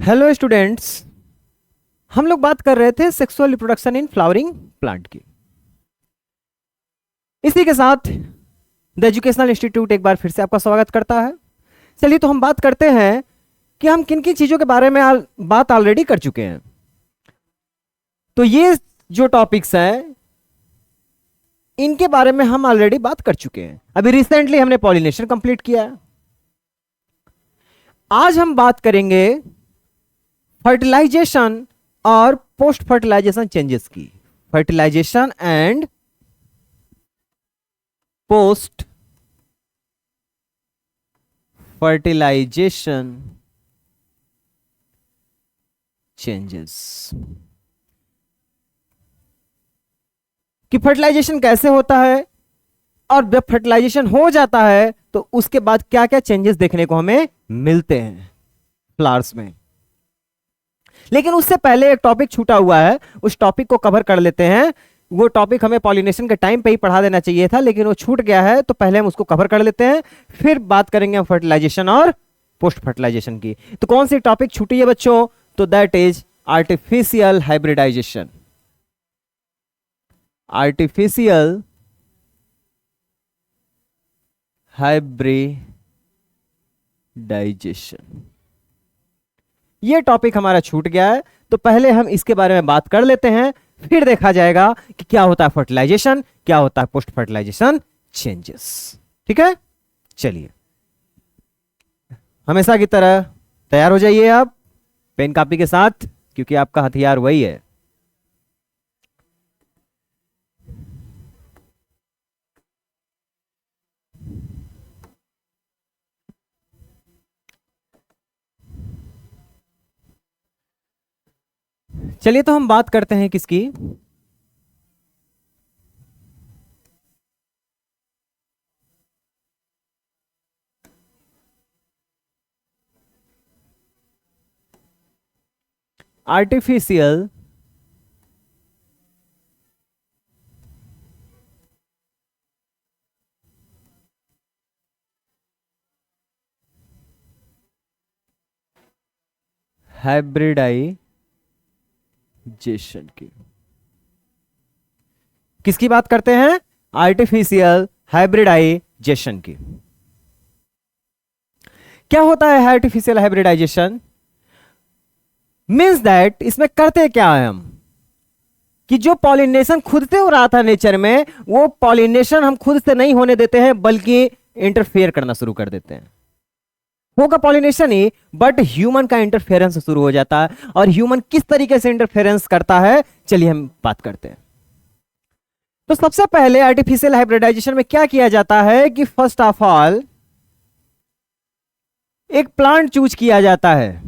Hello students, हम लोग बात कर रहे थे sexual reproduction in flowering plant की। इसी के साथ द एजुकेशनल इंस्टीट्यूट एक बार फिर से आपका स्वागत करता है। चलिए तो हम बात करते हैं कि हम किन किन चीजों के बारे में बात ऑलरेडी कर चुके हैं। तो ये जो टॉपिक्स हैं इनके बारे में हम ऑलरेडी बात कर चुके हैं। अभी रिसेंटली हमने पॉलिनेशन कंप्लीट किया है। आज हम बात करेंगे फर्टिलाइजेशन और पोस्ट फर्टिलाइजेशन चेंजेस की। Fertilisation and post fertilisation changes कि फर्टिलाइजेशन कैसे होता है और जब फर्टिलाइजेशन हो जाता है तो उसके बाद क्या क्या चेंजेस देखने को हमें मिलते हैं फ्लावर्स में। लेकिन उससे पहले एक टॉपिक छूटा हुआ है, उस टॉपिक को कवर कर लेते हैं। वो टॉपिक हमें पॉलिनेशन के टाइम पे ही पढ़ा देना चाहिए था, लेकिन वो छूट गया है, तो पहले हम उसको कवर कर लेते हैं, फिर बात करेंगे हम फर्टिलाइजेशन और पोस्ट फर्टिलाइजेशन की। तो कौन सी टॉपिक छूटी है बच्चों? तो that is artificial hybridisation. Artificial hybridisation, ये टॉपिक हमारा छूट गया है, तो पहले हम इसके बारे में बात कर लेते हैं, फिर देखा जाएगा कि क्या होता है फर्टिलाइजेशन, क्या होता है पोस्ट फर्टिलाइजेशन चेंजेस। ठीक है, चलिए हमेशा की तरह तैयार हो जाइए आप पेन कॉपी के साथ, क्योंकि आपका हथियार वही है। चलिए तो हम बात करते हैं किसकी? आर्टिफिशियल हाइब्रिडाइजेशन की। किसकी बात करते हैं? आर्टिफिशियल हाइब्रिडाइजेशन की। क्या होता है आर्टिफिशियल हाइब्रिडाइजेशन? मीन्स दैट इसमें करते क्या है हम कि जो पॉलिनेशन खुद से हो रहा था नेचर में, वो पॉलिनेशन हम खुद से नहीं होने देते हैं, बल्कि इंटरफेयर करना शुरू कर देते हैं। होगा पॉलिनेशन ही, बट ह्यूमन का इंटरफेरेंस शुरू हो जाता है। और ह्यूमन किस तरीके से इंटरफेरेंस करता है, चलिए हम बात करते हैं। तो सबसे पहले आर्टिफिशियल हाइब्रिडाइजेशन में क्या किया जाता है कि फर्स्ट ऑफ ऑल एक प्लांट चूज किया जाता है।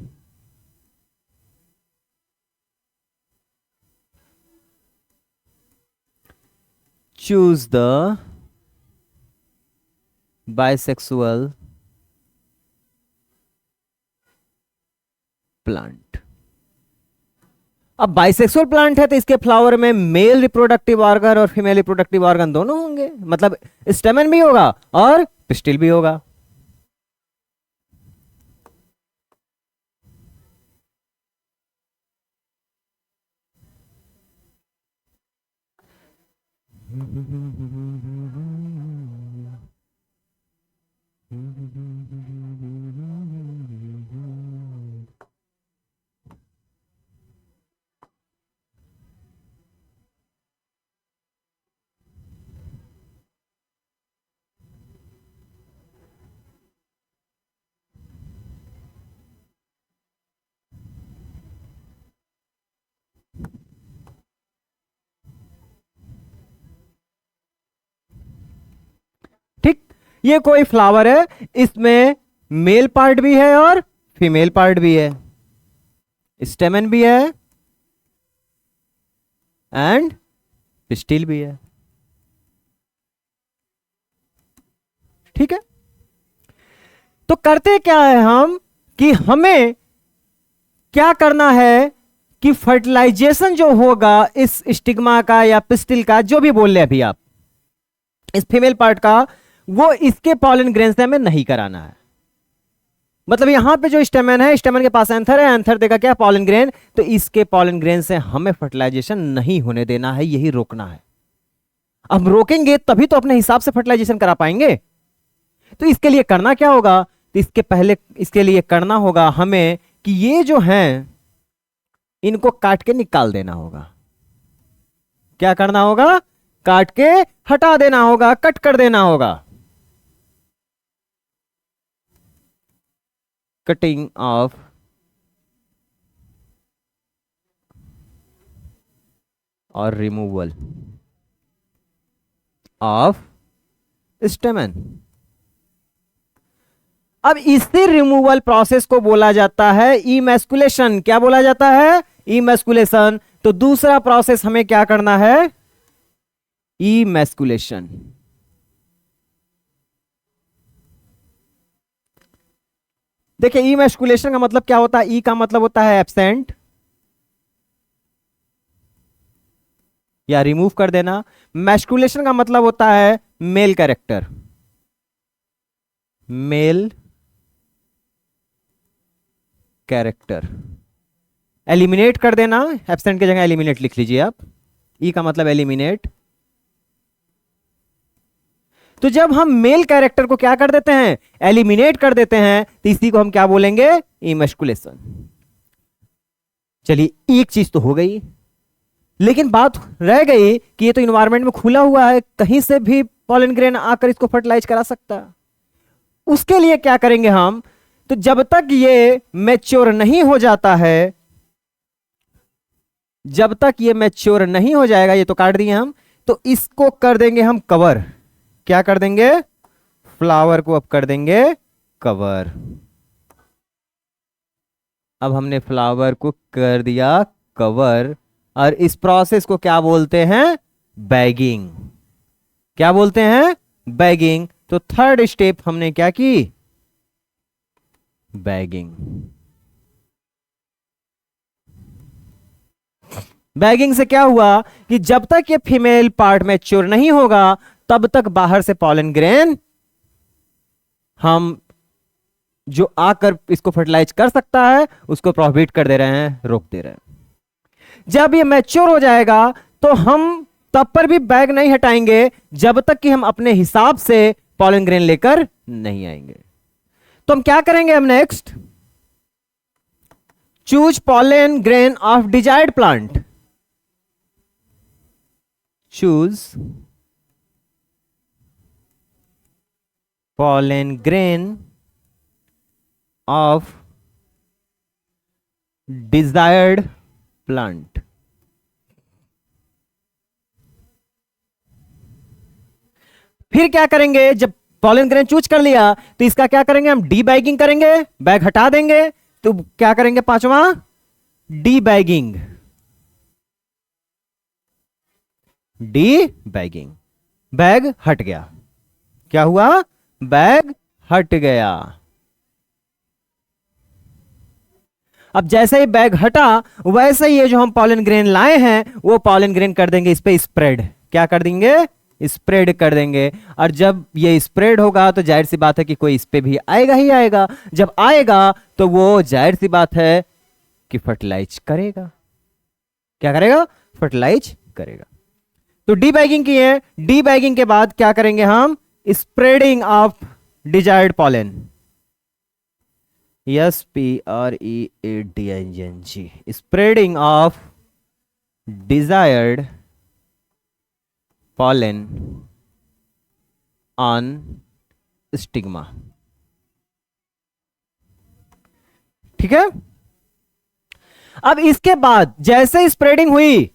Choose the bisexual plant. अब बाइसेक्सुअल प्लांट है तो इसके फ्लावर में मेल रिप्रोडक्टिव ऑर्गन और फीमेल रिप्रोडक्टिव ऑर्गन दोनों होंगे, मतलब स्टेमन भी होगा और पिस्टिल भी होगा। ठीक, ये कोई फ्लावर है, इसमें मेल पार्ट भी है और फीमेल पार्ट भी है, स्टेमन भी है एंड पिस्टिल भी है। ठीक है, तो करते क्या है हम कि हमें क्या करना है कि फर्टिलाइजेशन जो होगा इस स्टिग्मा का या पिस्टिल का, जो भी बोल रहे अभी आप, इस फीमेल पार्ट का, वो इसके पॉलन ग्रेन्स में नहीं कराना है। मतलब यहां पे जो स्टेमन है, स्टेमन के पास एंथर है, एंथर देगा क्या, पॉलन ग्रेन। तो इसके पॉलन ग्रेन से हमें फर्टिलाइजेशन नहीं होने देना है, यही रोकना है। अब रोकेंगे तभी तो अपने हिसाब से फर्टिलाइजेशन करा पाएंगे। तो इसके लिए करना क्या होगा, तो इसके लिए करना होगा हमें कि ये जो हैं इनको काट के निकाल देना होगा। क्या करना होगा, काट के हटा देना होगा, कट कर देना होगा। कटिंग ऑफ और रिमूवल ऑफ स्टेमन। अब इसी रिमूवल प्रोसेस को बोला जाता है इमैस्कुलेशन। क्या बोला जाता है, इमैस्कुलेशन। तो दूसरा प्रोसेस हमें क्या करना है, इमैस्कुलेशन। देखिए इमैस्कुलेशन का मतलब क्या होता है, ई का मतलब होता है एब्सेंट या रिमूव कर देना। मैस्कुलेशन का मतलब होता है male character, male character. Eliminate कर देना, एब्सेंट की जगह एलिमिनेट लिख लीजिए आप। ई का मतलब एलिमिनेट। तो जब हम मेल कैरेक्टर को क्या कर देते हैं, एलिमिनेट कर देते हैं, तो इसी को हम क्या बोलेंगे, इमैस्कुलेशन। चलिए एक चीज तो हो गई, लेकिन बात रह गई कि ये तो इन्वायरमेंट में खुला हुआ है, कहीं से भी पॉलन ग्रेन आकर इसको फर्टिलाइज करा सकता है। उसके लिए क्या करेंगे हम, तो जब तक ये मैच्योर नहीं हो जाता है, जब तक ये मैच्योर नहीं हो जाएगा, ये तो काट दिए हम, तो इसको कर देंगे हम कवर। क्या कर देंगे, फ्लावर को अब कर देंगे कवर। अब हमने फ्लावर को कर दिया कवर, और इस प्रोसेस को क्या बोलते हैं, बैगिंग। क्या बोलते हैं, बैगिंग। तो थर्ड स्टेप हमने क्या की, बैगिंग। बैगिंग से क्या हुआ कि जब तक ये फीमेल पार्ट मैच्योर नहीं होगा, तब तक बाहर से पॉलन ग्रेन हम जो आकर इसको फर्टिलाइज कर सकता है उसको प्रोहिबिट कर दे रहे हैं, रोक दे रहे हैं। जब ये मैच्योर हो जाएगा तो हम तब पर भी बैग नहीं हटाएंगे जब तक कि हम अपने हिसाब से पॉलन ग्रेन लेकर नहीं आएंगे। तो हम क्या करेंगे, हम next choose pollen grain of desired plant. Choose pollen grain of desired plant। फिर क्या करेंगे, जब पॉलन ग्रेन चूज कर लिया तो इसका क्या करेंगे, हम डी बैगिंग करेंगे, बैग हटा देंगे। तो क्या करेंगे, पांचवा D bagging. D bagging, bag हट गया। क्या हुआ, बैग हट गया। अब जैसे ही बैग हटा, वैसे ही ये जो हम पॉलन ग्रेन लाए हैं वो पॉलन ग्रेन कर देंगे इस पे स्प्रेड। क्या कर देंगे, स्प्रेड कर देंगे। और जब ये स्प्रेड होगा तो जाहिर सी बात है कि कोई इस पे भी आएगा ही आएगा। जब आएगा तो वो जाहिर सी बात है कि फर्टिलाइज करेगा। क्या करेगा, फर्टिलाइज करेगा। तो डी बैगिंग की है। डी बैगिंग के बाद क्या करेंगे हम, spreading of desired pollen. SPREADING, spreading of desired pollen on stigma. ठीक है। अब इसके बाद जैसे स्प्रेडिंग हुई,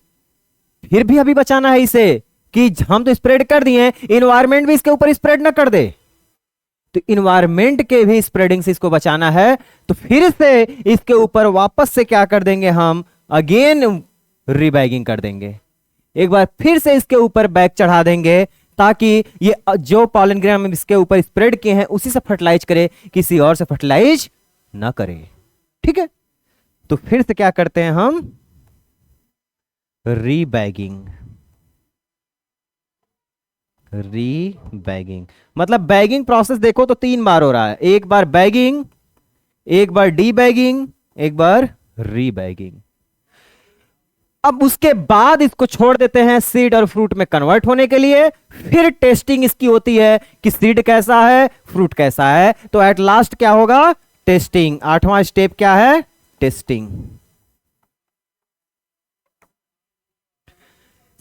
फिर भी अभी बचाना है इसे कि हम तो स्प्रेड कर दिए, इन्वायरमेंट भी इसके ऊपर स्प्रेड ना कर दे। तो इन्वायरमेंट के भी स्प्रेडिंग से इसको बचाना है। तो फिर से इसके ऊपर वापस से क्या कर देंगे, हम अगेन रीबैगिंग कर देंगे। एक बार फिर से इसके ऊपर बैग चढ़ा देंगे ताकि ये जो पॉलन ग्रेन हम इसके ऊपर स्प्रेड किए हैं उसी से फर्टिलाइज करे, किसी और से फर्टिलाइज ना करे। ठीक है। तो फिर से क्या करते हैं हम, रीबैगिंग। रीबैगिंग मतलब बैगिंग प्रोसेस देखो तो 3 बार हो रहा है। एक बार बैगिंग, एक बार डी बैगिंग, एक बार रीबैगिंग। अब उसके बाद इसको छोड़ देते हैं सीड और फ्रूट में कन्वर्ट होने के लिए। फिर टेस्टिंग इसकी होती है कि सीड कैसा है, फ्रूट कैसा है। तो एट लास्ट क्या होगा? टेस्टिंग। आठवां स्टेप क्या है? टेस्टिंग।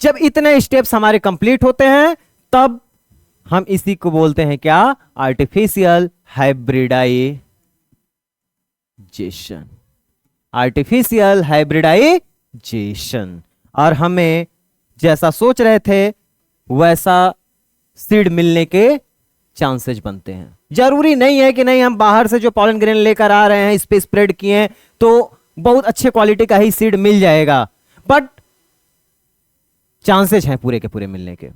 जब इतने स्टेप्स हमारे कंप्लीट होते हैं तब हम इसी को बोलते हैं क्या? Artificial hybridisation. Artificial hybridisation. और हमें जैसा सोच रहे थे वैसा सीड मिलने के चांसेस बनते हैं। जरूरी नहीं है कि नहीं हम बाहर से जो पॉलन ग्रेन लेकर आ रहे हैं इस पे स्प्रेड किए हैं तो बहुत अच्छे क्वालिटी का ही सीड मिल जाएगा, बट चांसेस हैं पूरे के पूरे मिलने के।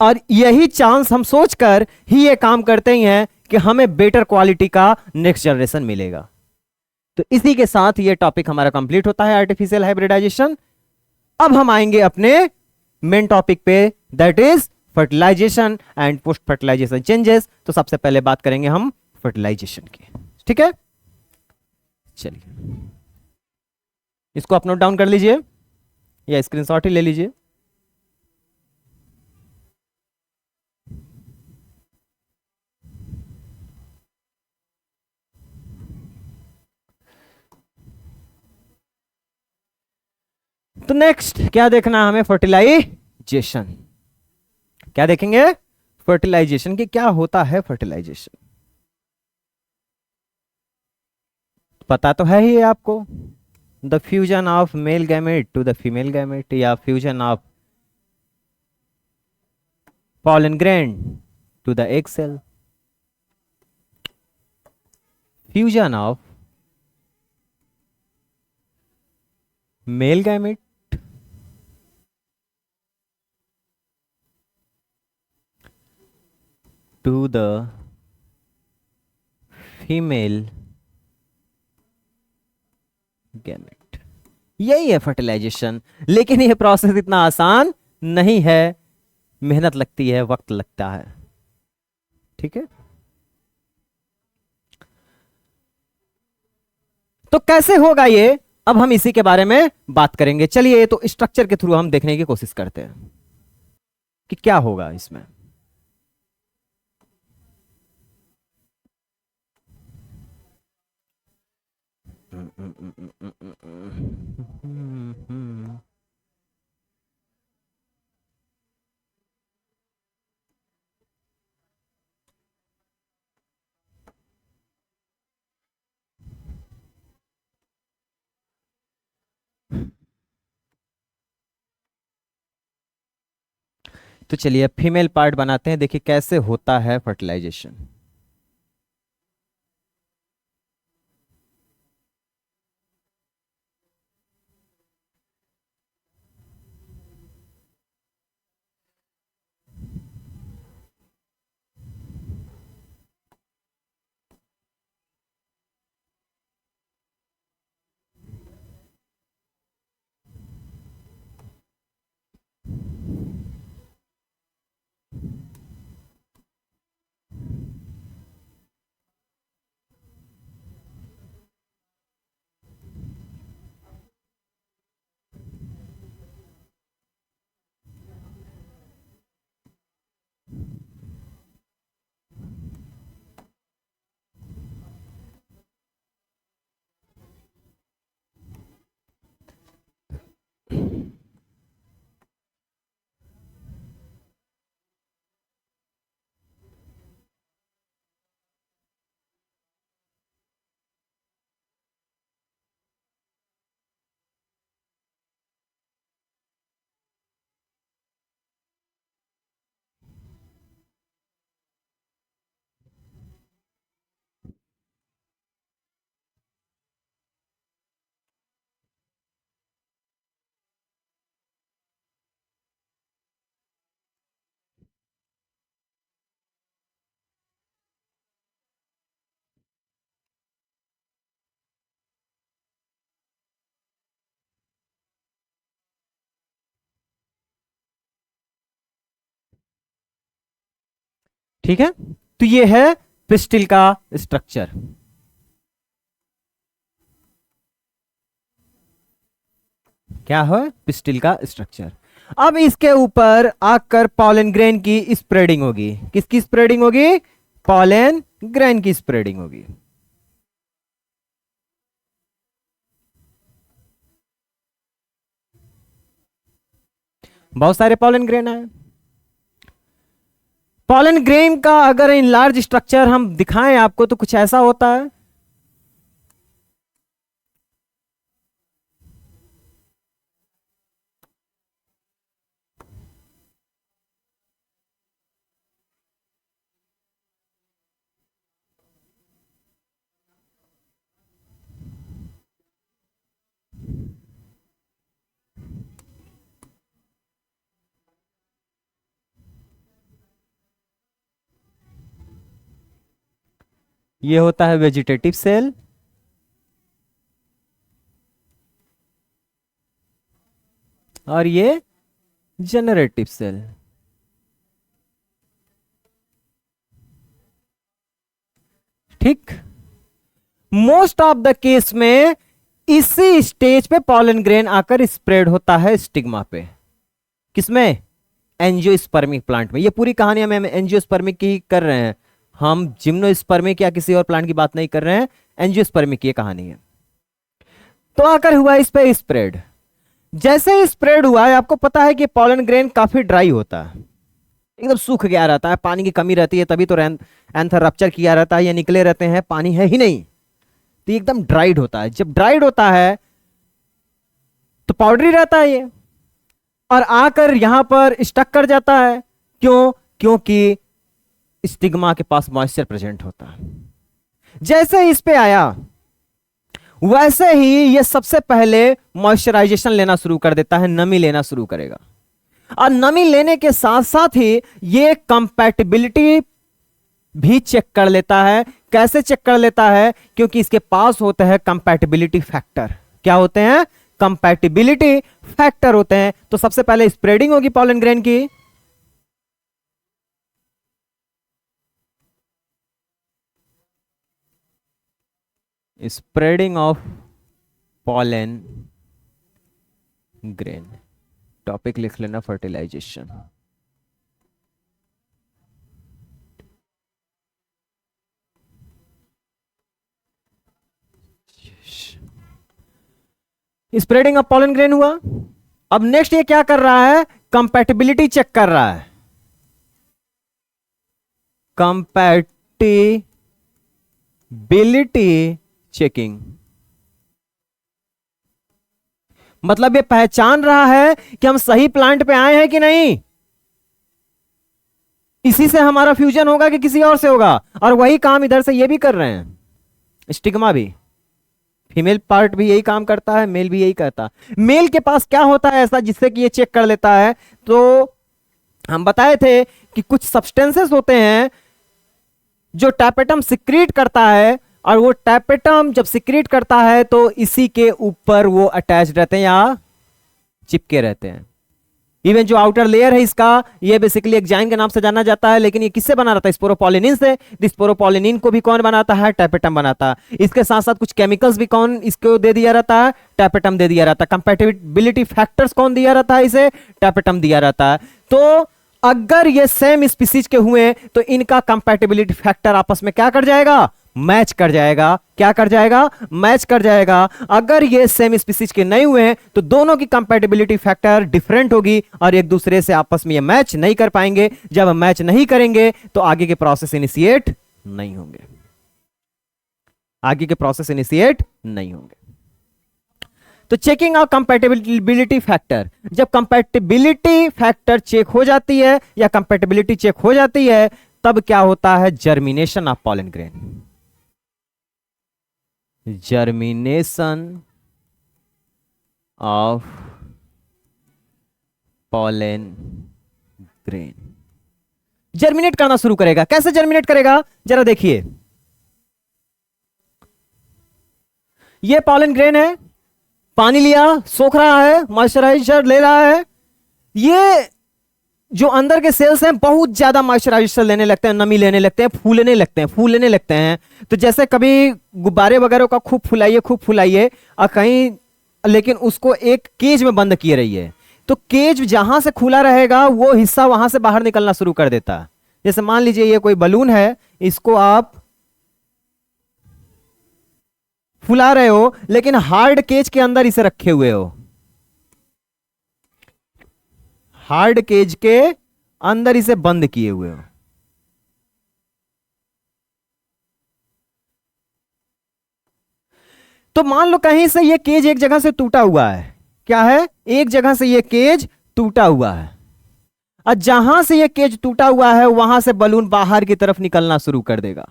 और यही चांस हम सोचकर ही ये काम करते ही हैं कि हमें बेटर क्वालिटी का नेक्स्ट जनरेशन मिलेगा। तो इसी के साथ ये टॉपिक हमारा कंप्लीट होता है, आर्टिफिशियल हाइब्रिडाइजेशन। अब हम आएंगे अपने मेन टॉपिक पे, that is fertilisation and post fertilisation changes. तो सबसे पहले बात करेंगे हम फर्टिलाइजेशन की, ठीक है? चलिए इसको आप नोट डाउन कर लीजिए या स्क्रीनशॉट ही ले लीजिए। तो नेक्स्ट क्या देखना है हमें? फर्टिलाइजेशन। क्या देखेंगे? फर्टिलाइजेशन की क्या होता है फर्टिलाइजेशन। पता तो है ही आपको, the fusion of male gamete to the female gamete, या fusion of pollen grain to the egg cell, fusion of male gamete to the female gamete। यही है फर्टिलाइजेशन। लेकिन यह प्रोसेस इतना आसान नहीं है, मेहनत लगती है, वक्त लगता है, ठीक है? तो कैसे होगा ये, अब हम इसी के बारे में बात करेंगे। चलिए तो स्ट्रक्चर के थ्रू हम देखने की कोशिश करते हैं कि क्या होगा इसमें। तो चलिए फीमेल पार्ट बनाते हैं, देखिए कैसे होता है फर्टिलाइजेशन। ठीक है, तो ये है पिस्टिल का स्ट्रक्चर। क्या है? पिस्टिल का स्ट्रक्चर। अब इसके ऊपर आकर पॉलन ग्रेन की स्प्रेडिंग होगी। किसकी स्प्रेडिंग होगी? पॉलन ग्रेन की स्प्रेडिंग होगी। बहुत सारे पॉलन ग्रेन है। पॉलन ग्रेन का अगर इन लार्ज स्ट्रक्चर हम दिखाएं आपको तो कुछ ऐसा होता है। ये होता है वेजिटेटिव सेल, और ये जनरेटिव सेल। ठीक। मोस्ट ऑफ द केस में इसी स्टेज पे पॉलन ग्रेन आकर स्प्रेड होता है स्टिग्मा पे। किसमें? एंजियोस्पर्मिक प्लांट में। ये पूरी कहानी हम एंजियोस्पर्मिक की कर रहे हैं, हम जिम्नोस्पर्मिक या किसी और प्लांट की बात नहीं कर रहे हैं। एंजियोस्पर्मिक की कहानी है। तो आकर हुआ इस पे स्प्रेड। जैसे स्प्रेड हुआ है, आपको पता है कि पॉलन ग्रेन काफी ड्राई होता है, एकदम सूख गया रहता है, पानी की कमी रहती है, तभी तो एंथर रप्चर किया रहता है या निकले रहते हैं, पानी है ही नहीं, तो एकदम ड्राइड होता है। जब ड्राइड होता है तो पाउडरी रहता है ये, और आकर यहां पर स्टक कर जाता है। क्यों? क्योंकि स्टिग्मा के पास मॉइस्चर प्रेजेंट होता है। जैसे इस पे आया वैसे ही ये सबसे पहले मॉइस्चराइजेशन लेना शुरू कर देता है, नमी लेना शुरू करेगा, और नमी लेने के साथ साथ ही ये कंपैटिबिलिटी भी चेक कर लेता है। कैसे चेक कर लेता है? क्योंकि इसके पास होते हैं कंपैटिबिलिटी फैक्टर। क्या होते हैं? कंपैटिबिलिटी फैक्टर होते हैं। तो सबसे पहले स्प्रेडिंग होगी पॉलन ग्रेन की, spreading of pollen grain. Topic लिख लेना, fertilisation. Spreading of pollen grain हुआ। अब नेक्स्ट ये क्या कर रहा है? कंपैटिबिलिटी चेक कर रहा है। कंपैटिबिलिटी चेकिंग मतलब ये पहचान रहा है कि हम सही प्लांट पे आए हैं कि नहीं, इसी से हमारा फ्यूजन होगा कि किसी और से होगा। और वही काम इधर से ये भी कर रहे हैं, स्टिग्मा भी। फीमेल पार्ट भी यही काम करता है, मेल भी यही करता है। मेल के पास क्या होता है ऐसा जिससे कि ये चेक कर लेता है? तो हम बताए थे कि कुछ सब्सटेंसेस होते हैं जो टैपेटम सिक्रीट करता है, और वो टैपेटम जब सिक्रीट करता है तो इसी के ऊपर वो अटैच रहते हैं या चिपके रहते हैं। इवन जो आउटर लेयर है इसका, ये बेसिकली एक्जाइन के नाम से जाना जाता है, लेकिन ये किससे बना रहता है? स्पोरोपोलिनिन से। स्पोरोपोलिनिन को भी कौन बनाता है? टैपेटम बनाता है। इसके साथ साथ कुछ केमिकल्स भी कौन इसको दे दिया रहता है? टैपेटम दे दिया रहता है। कंपैटिबिलिटी फैक्टर्स कौन दिया रहता है इसे? टैपेटम दिया रहता है। तो अगर ये सेम स्पीसीज के हुए तो इनका कंपैटिबिलिटी फैक्टर आपस में क्या कर जाएगा? मैच कर जाएगा। क्या कर जाएगा? मैच कर जाएगा। अगर ये सेम स्पीसीज के नहीं हुए तो दोनों की कंपैटिबिलिटी फैक्टर डिफरेंट होगी और एक दूसरे से आपस में ये मैच नहीं कर पाएंगे। जब मैच नहीं करेंगे तो आगे के प्रोसेस इनिशिएट नहीं होंगे, आगे के प्रोसेस इनिशिएट नहीं होंगे। तो चेकिंग ऑफ कंपैटिबिलिटी फैक्टर, जब कंपैटिबिलिटी फैक्टर चेक हो जाती है या कंपैटिबिलिटी चेक हो जाती है तब क्या होता है? Germination of pollen grain. Germination of pollen grain germinate करना शुरू करेगा। कैसे जर्मिनेट करेगा जरा देखिए। ये पॉलन ग्रेन है, पानी लिया, सोख रहा है, मॉइस्चराइजर ले रहा है। ये जो अंदर के सेल्स हैं बहुत ज्यादा मॉइस्चराइजर लेने लगते हैं, नमी लेने लगते हैं, फूलने लगते हैं, फूलने लगते हैं। तो जैसे कभी गुब्बारे वगैरह का खूब फुलाइए और कहीं लेकिन उसको एक केज में बंद किए रही है, तो केज जहां से खुला रहेगा वो हिस्सा वहां से बाहर निकलना शुरू कर देता है। जैसे मान लीजिए ये कोई बलून है, इसको आप फुला रहे हो लेकिन हार्ड केज के अंदर इसे रखे हुए हो, हार्ड केज के अंदर इसे बंद किए हुए हो। तो मान लो कहीं से ये केज एक जगह से टूटा हुआ है, क्या है, एक जगह से ये केज टूटा हुआ है, और जहां से ये केज टूटा हुआ है वहां से बलून बाहर की तरफ निकलना शुरू कर देगा।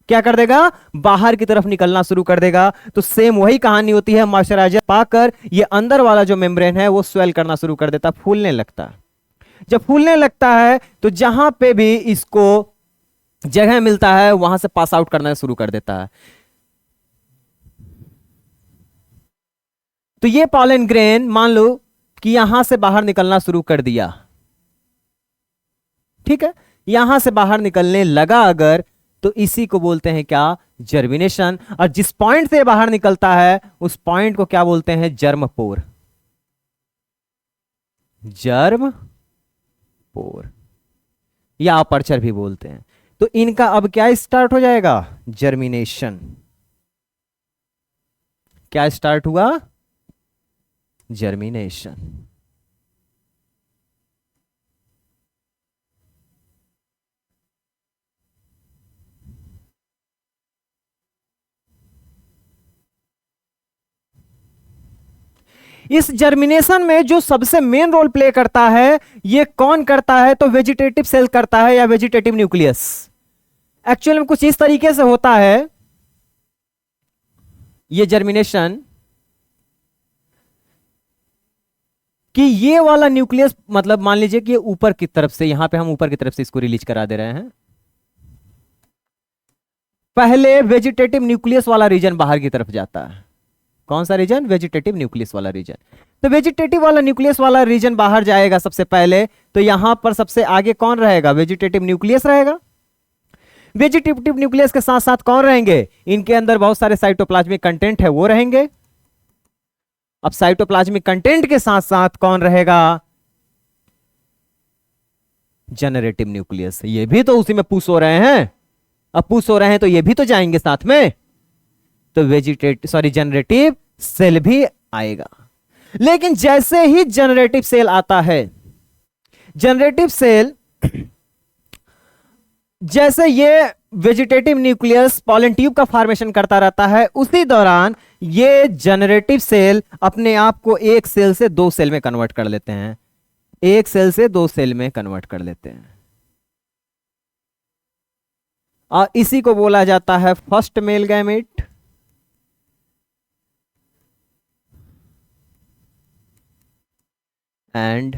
क्या कर देगा, बाहर की तरफ निकलना शुरू कर देगा। तो सेम वही कहानी होती है, मॉइस्चराइजर पाकर ये अंदर वाला जो मेम्ब्रेन है वो स्वेल करना शुरू कर देता, फूलने लगता है। जब फूलने लगता है तो जहां पे भी इसको जगह मिलता है वहां से पास आउट करना शुरू कर देता है। तो ये पॉलन ग्रेन मान लो कि यहां से बाहर निकलना शुरू कर दिया, ठीक है, यहां से बाहर निकलने लगा अगर, तो इसी को बोलते हैं क्या, जर्मिनेशन। और जिस पॉइंट से बाहर निकलता है उस पॉइंट को क्या बोलते हैं, जर्म पोर, जर्म पोर या अपर्चर भी बोलते हैं। तो इनका अब क्या स्टार्ट हो जाएगा, जर्मिनेशन। क्या स्टार्ट हुआ, जर्मिनेशन। इस जर्मिनेशन में जो सबसे मेन रोल प्ले करता है ये कौन करता है, तो वेजिटेटिव सेल करता है या वेजिटेटिव न्यूक्लियस। एक्चुअल में कुछ इस तरीके से होता है ये जर्मिनेशन कि ये वाला न्यूक्लियस, मतलब मान लीजिए कि ऊपर की तरफ से, यहां पे हम ऊपर की तरफ से इसको रिलीज करा दे रहे हैं। पहले वेजिटेटिव न्यूक्लियस वाला रीजन बाहर की तरफ जाता है। कौन सा रीजन, वेजिटेटिव न्यूक्लियस वाला रीजन। तो वेजिटेटिव वाला न्यूक्लियस वाला रीजन बाहर जाएगा सबसे पहले, तो यहां पर सबसे आगे कौन रहेगा, वेजिटेटिव न्यूक्लियस रहेगा। वेजिटेटिव न्यूक्लियस के साथ साथ कौन रहेंगे, इनके अंदर बहुत सारे साइटोप्लाज्मिक कंटेंट है वो रहेंगे। अब साइटोप्लाज्मिक कंटेंट के साथ साथ कौन रहेगा, जनरेटिव न्यूक्लियस। ये भी तो उसी में पुश हो रहे हैं, अब पुश हो रहे हैं तो ये भी तो जाएंगे साथ में, तो जनरेटिव सेल भी आएगा। लेकिन जैसे ही जनरेटिव सेल आता है, जनरेटिव सेल जैसे ये वेजिटेटिव न्यूक्लियस पॉलन ट्यूब का फॉर्मेशन करता रहता है, उसी दौरान ये जनरेटिव सेल अपने आप को एक सेल से दो सेल में कन्वर्ट कर लेते हैं, एक सेल से दो सेल में कन्वर्ट कर लेते हैं, और इसी को बोला जाता है first male gamete and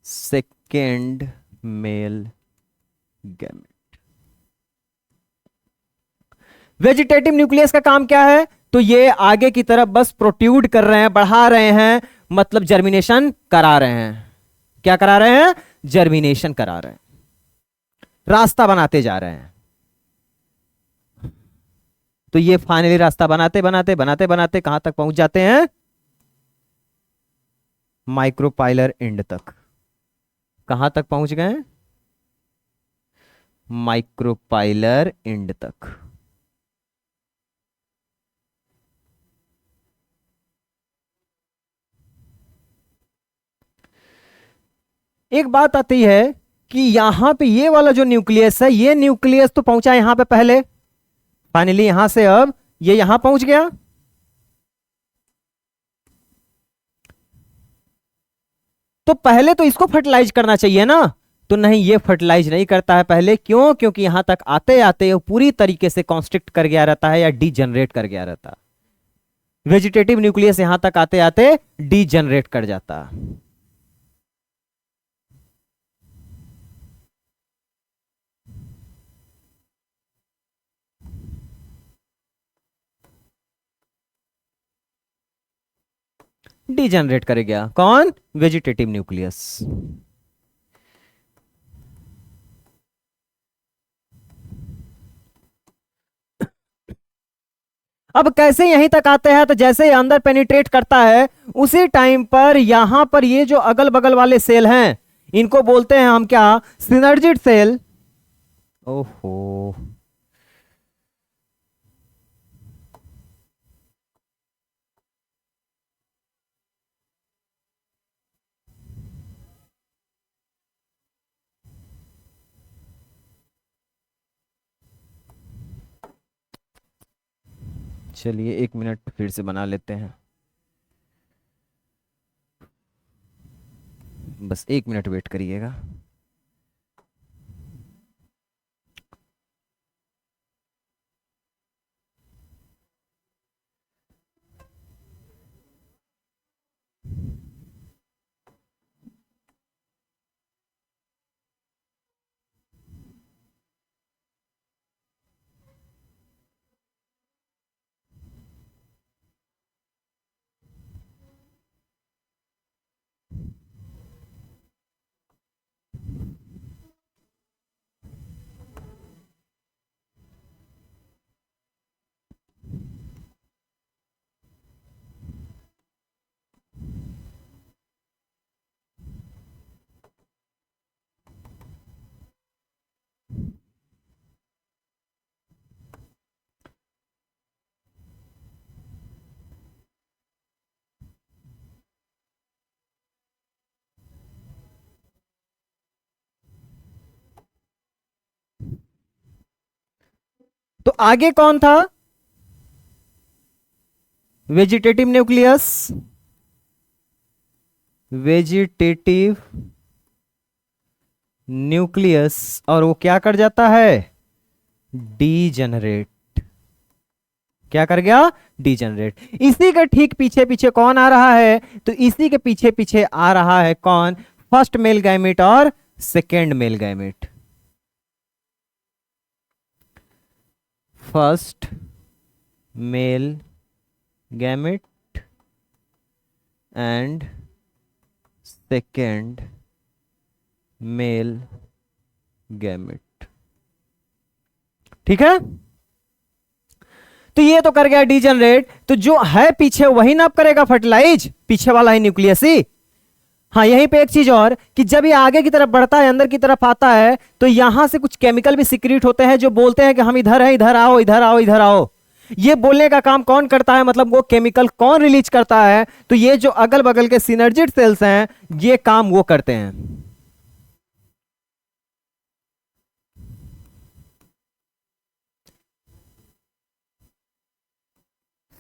second male gamete. Vegetative nucleus का काम क्या है, तो ये आगे की तरफ बस प्रोट्यूड कर रहे हैं, बढ़ा रहे हैं, मतलब जर्मिनेशन करा रहे हैं। क्या करा रहे हैं, जर्मिनेशन करा रहे हैं, रास्ता बनाते जा रहे हैं। तो ये फाइनली रास्ता बनाते बनाते बनाते बनाते कहां तक पहुंच जाते हैं, माइक्रोपाइलर एंड तक। कहां तक पहुंच गए, माइक्रोपाइलर एंड तक। एक बात आती है कि यहां पे ये वाला जो न्यूक्लियस है, ये न्यूक्लियस तो पहुंचा यहां पे पहले, फाइनली यहां से अब ये यहां पहुंच गया। तो पहले तो इसको फर्टिलाइज करना चाहिए ना, तो नहीं, ये फर्टिलाइज नहीं करता है पहले। क्यों, क्योंकि यहां तक आते आते वो पूरी तरीके से कॉन्स्ट्रिक्ट कर गया रहता है या डीजनरेट कर गया रहता है। वेजिटेटिव न्यूक्लियस यहां तक आते आते डीजनरेट कर जाता है। डीजनरेट कर गया कौन, वेजिटेटिव न्यूक्लियस। अब कैसे यहीं तक आते हैं, तो जैसे ही अंदर पेनिट्रेट करता है उसी टाइम पर यहां पर ये जो अगल बगल वाले सेल हैं इनको बोलते हैं हम क्या, सिनर्जिड सेल। ओहो, चलिए 1 मिनट फिर से बना लेते हैं, बस 1 मिनट वेट करिएगा। तो आगे कौन था, वेजिटेटिव न्यूक्लियस, वेजिटेटिव न्यूक्लियस, और वो क्या कर जाता है, डीजनरेट। क्या कर गया, डीजनरेट। इसी के ठीक पीछे पीछे कौन आ रहा है, तो इसी के पीछे पीछे आ रहा है कौन, फर्स्ट मेल गैमेट और second male gamete. First male gamete and second male gamete. ठीक है, तो ये तो कर गया डीजनरेट, तो जो है पीछे वही ना अब करेगा फर्टिलाइज, पीछे वाला ही न्यूक्लियस ही। हाँ, यहीं पे एक चीज और कि जब ये आगे की तरफ बढ़ता है, अंदर की तरफ आता है, तो यहां से कुछ केमिकल भी सिक्रीट होते हैं जो बोलते हैं कि हम इधर हैं, इधर आओ, इधर आओ, इधर आओ। ये बोलने का काम कौन करता है, मतलब वो केमिकल कौन रिलीज करता है, तो ये जो अगल बगल के सिनर्जिड सेल्स हैं ये काम वो करते हैं,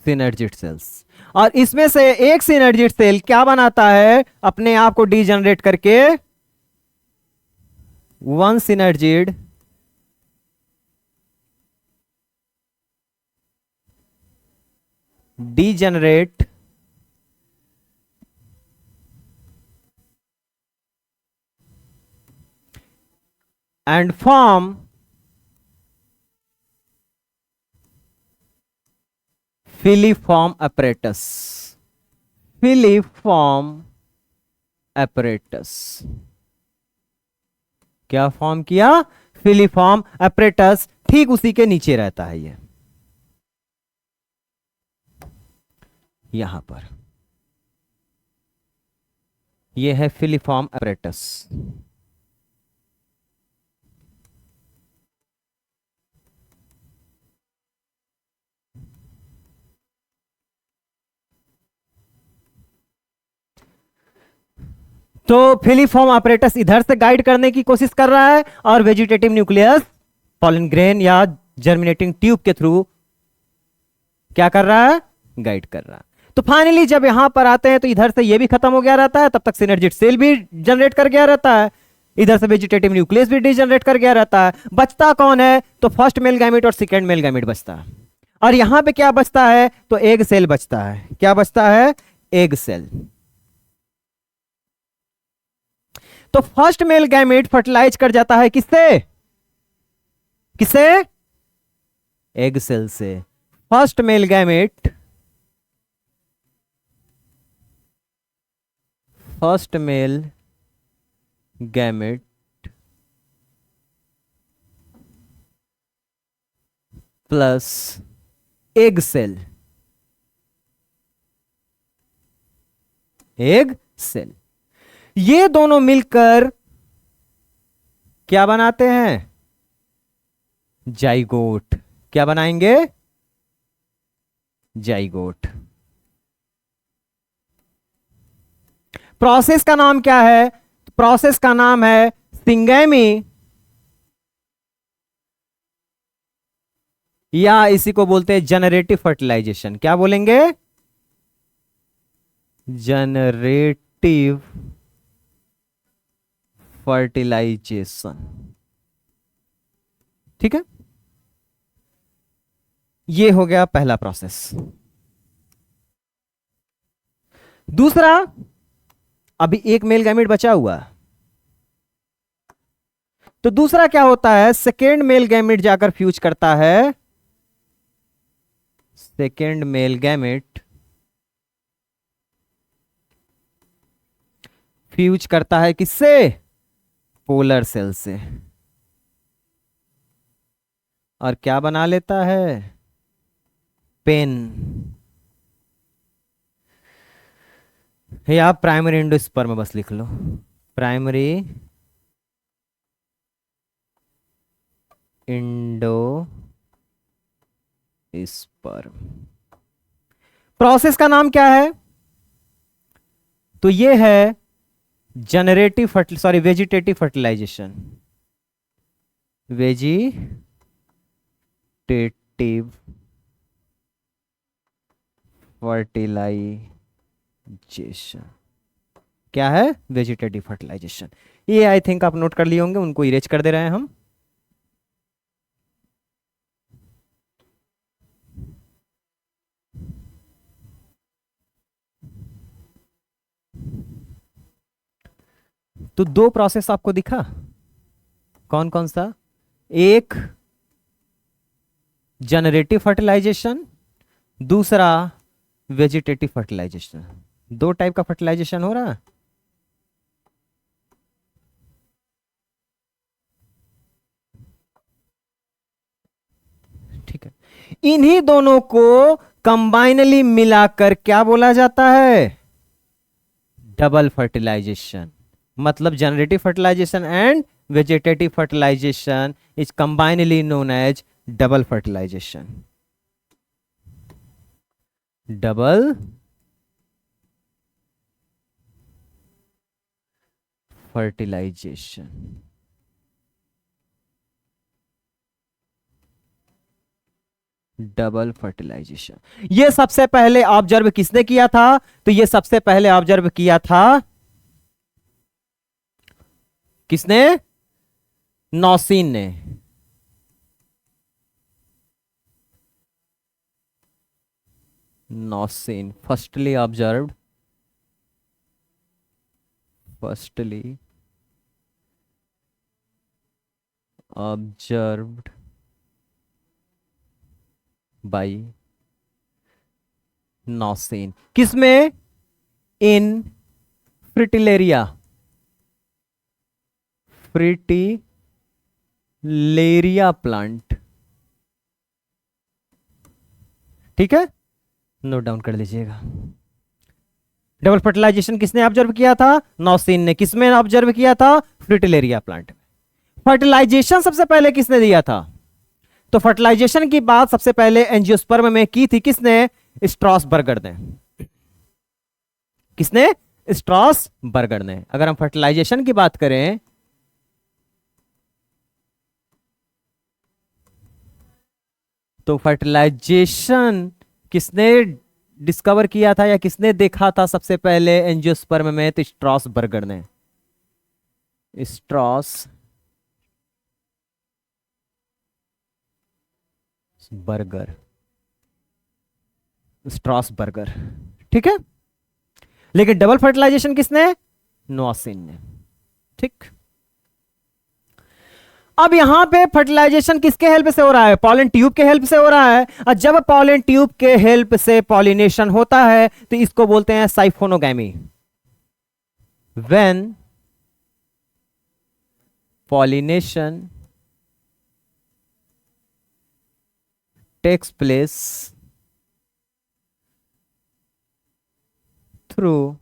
सिनर्जिड सेल्स। और इसमें से एक सिनर्जिड सेल क्या बनाता है, अपने आप को डीजनरेट करके one synergid degenerate and form filiform apparatus, filiform apparatus। क्या फॉर्म किया, फिलीफॉर्म apparatus। ठीक उसी के नीचे रहता है ये, यहां पर ये है फिलीफॉर्म apparatus। तो फिलीफॉर्म apparatus इधर से गाइड करने की कोशिश कर रहा है और वेजिटेटिव न्यूक्लियस पॉलन ग्रेन या जर्मिनेटिंग ट्यूब के थ्रू क्या कर रहा है, गाइड कर रहा है। तो फाइनली जब यहां पर आते हैं तो इधर से ये भी खत्म हो गया रहता है, तब तक सिनर्जिड सेल भी जनरेट कर गया रहता है, इधर से वेजिटेटिव न्यूक्लियस भी डिजनरेट कर गया रहता है। बचता कौन है, तो फर्स्ट मेल गैमेट और सेकेंड मेल गैमेट बचता है। और यहां पे क्या बचता है, तो एग सेल बचता है। क्या बचता है, एग सेल। तो फर्स्ट मेल गैमेट फर्टिलाइज कर जाता है किससे, किससे, एग सेल से। First male gamete, first male gamete plus egg cell, egg cell, ये दोनों मिलकर क्या बनाते हैं? जाइगोट। क्या बनाएंगे? जाइगोट। प्रोसेस का नाम क्या है? प्रोसेस का नाम है सिंगेमी, या इसी को बोलते हैं जनरेटिव फर्टिलाइजेशन। क्या बोलेंगे? Generative fertilisation. ठीक है, ये हो गया पहला प्रोसेस। दूसरा, अभी एक मेल गैमेट बचा हुआ, तो दूसरा क्या होता है? सेकेंड मेल गैमेट जाकर फ्यूज करता है, सेकेंड मेल गैमेट फ्यूज करता है किससे? पोलर सेल से, और क्या बना लेता है? पेन। ये आप प्राइमरी एंडोस्पर्म बस लिख लो, प्राइमरी एंडोस्पर्म। प्रोसेस का नाम क्या है? तो ये है generative vegetative fertilisation, vegetative fertilisation. क्या है? Vegetative fertilisation. ये आई थिंक आप नोट कर लिए होंगे, उनको इरेज कर दे रहे हैं हम। तो दो प्रोसेस आपको दिखा, कौन कौन सा? एक जनरेटिव फर्टिलाइजेशन, दूसरा वेजिटेटिव फर्टिलाइजेशन। दो टाइप का फर्टिलाइजेशन हो रहा है। ठीक है, इन्हीं दोनों को कंबाइनली मिलाकर क्या बोला जाता है? Double fertilization. मतलब generative fertilization and vegetative fertilization is combinely known as double fertilization. Double fertilization. Double fertilization. ये सबसे पहले ऑब्जर्व किसने किया था? तो ये सबसे पहले ऑब्जर्व किया था किसने? नौसीन ने। Nawaschin firstly observed, firstly observed by Nawaschin. किसमें? In Fritillaria, Fritillaria plant. ठीक है, नोट डाउन कर लीजिएगा। डबल फर्टिलाइजेशन किसने ऑब्जर्व किया था? नौसीन ने। किसमें ऑब्जर्व किया था? फ्रिटिलेरिया प्लांट। फर्टिलाइजेशन सबसे पहले किसने दिया था? तो फर्टिलाइजेशन की बात सबसे पहले एंजियोस्पर्म में की थी किसने? स्ट्रॉसबर्गर ने। किसने? स्ट्रॉसबर्गर ने। अगर हम फर्टिलाइजेशन की बात करें तो फर्टिलाइजेशन किसने डिस्कवर किया था या किसने देखा था सबसे पहले एंजियोस्पर्म में? तो स्ट्रॉसबर्गर ने। स्ट्रॉसबर्गर, स्ट्रॉसबर्गर। ठीक है, लेकिन डबल फर्टिलाइजेशन किसने? नौसीन ने। ठीक, अब यहां पे फर्टिलाइजेशन किसके हेल्प से हो रहा है? पॉलन ट्यूब के हेल्प से हो रहा है। और जब पॉलन ट्यूब के हेल्प से पॉलिनेशन होता है तो इसको बोलते हैं siphonogamy. When pollination takes place through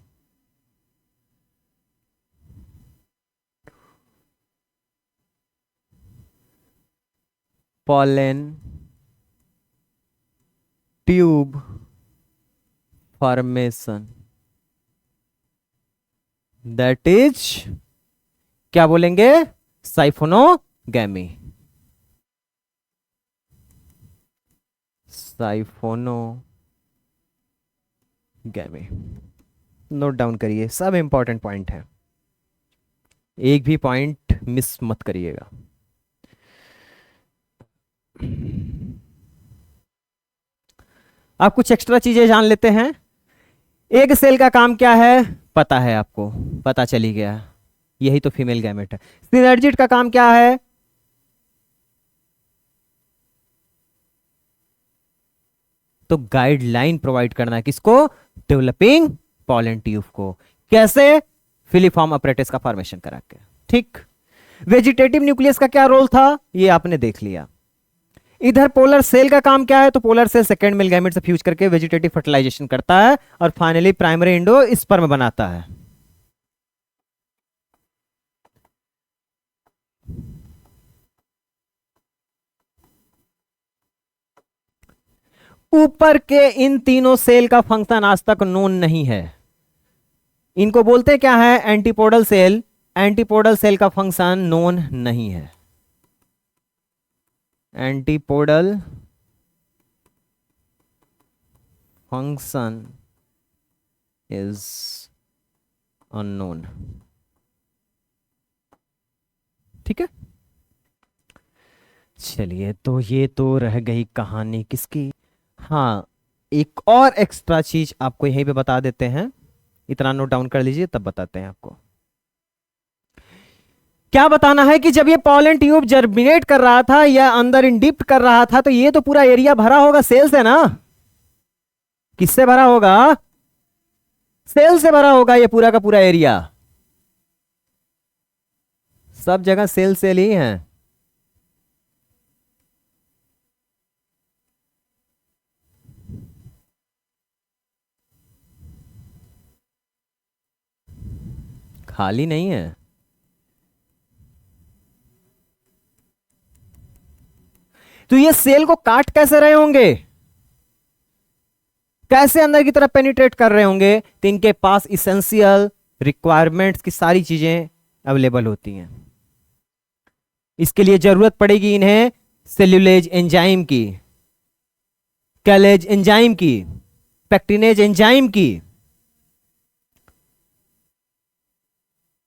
pollen tube formation, that is क्या बोलेंगे, साइफोनोगैमी। साइफोनोगैमी नोट डाउन करिए, सब इंपॉर्टेंट पॉइंट है, एक भी पॉइंट मिस मत करिएगा। आप कुछ एक्स्ट्रा चीजें जान लेते हैं। एक सेल का काम क्या है पता है आपको, पता चली गया, यही तो फीमेल गैमेट है। सिनर्जिड का काम क्या है, तो गाइडलाइन प्रोवाइड करना है, किसको, डेवलपिंग पॉलन ट्यूब को, कैसे, फिलीफॉर्म अपरेटस का फॉर्मेशन करा के। ठीक, वेजिटेटिव न्यूक्लियस का क्या रोल था ये आपने देख लिया। इधर पोलर सेल का काम क्या है, तो polar cell second male gamete से फ्यूज करके वेजिटेटिव फर्टिलाइजेशन करता है और फाइनली प्राइमरी इंडो स्पर्म बनाता है। ऊपर के इन तीनों सेल का फंक्शन आज तक नोन नहीं है, इनको बोलते क्या है, एंटीपोडल सेल। एंटीपोडल सेल का फंक्शन नोन नहीं है, एंटीपोडल फंक्शन इज अननोन। ठीक है, चलिए, तो ये तो रह गई कहानी किसकी। हाँ, एक और एक्स्ट्रा चीज आपको यहीं पे बता देते हैं, इतना नोट डाउन कर लीजिए तब बताते हैं आपको। क्या बताना है कि जब ये पॉलन ट्यूब जर्मिनेट कर रहा था या अंदर इंडिप्ट कर रहा था, तो ये तो पूरा एरिया भरा होगा सेल से ना, किससे भरा होगा, सेल से भरा होगा ये पूरा का पूरा एरिया, सब जगह सेल सेल ही है। खाली नहीं है। तो ये सेल को काट कैसे रहे होंगे, कैसे अंदर की तरफ पेनिट्रेट कर रहे होंगे, तो इनके पास इसेंशियल रिक्वायरमेंट्स की सारी चीजें अवेलेबल होती हैं। इसके लिए जरूरत पड़ेगी इन्हें सेल्यूलेज एंजाइम की, कैलेज एंजाइम की, पेक्टिनेज एंजाइम की,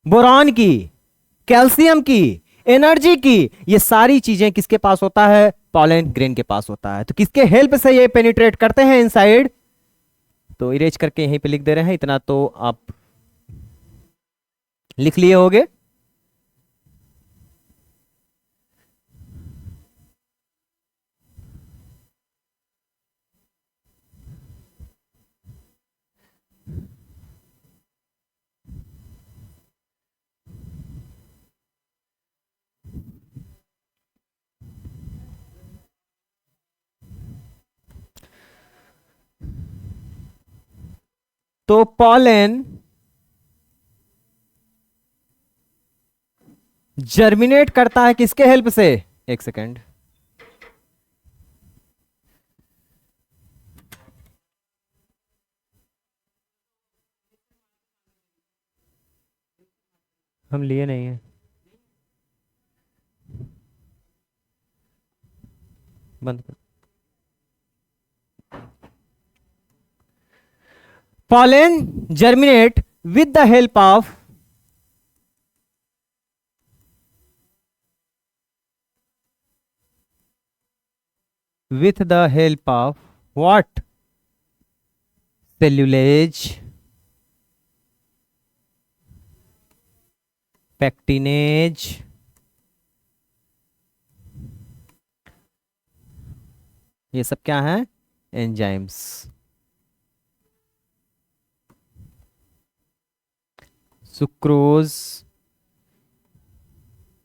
बोरॉन की, कैल्शियम की, एनर्जी की। ये सारी चीजें किसके पास होता है, पॉलन ग्रेन के पास होता है। तो किसके हेल्प से ये पेनिट्रेट करते हैं इनसाइड, तो इरेज करके यहीं पे लिख दे रहे हैं, इतना तो आप लिख लिए होंगे। तो पॉलन जर्मिनेट करता है किसके हेल्प से, एक सेकेंड, हम लिए नहीं है, बंद कर। pollen germinate with the help of what, cellulase, pectinase, ये सब क्या है, एंजाइम्स। सुक्रोज,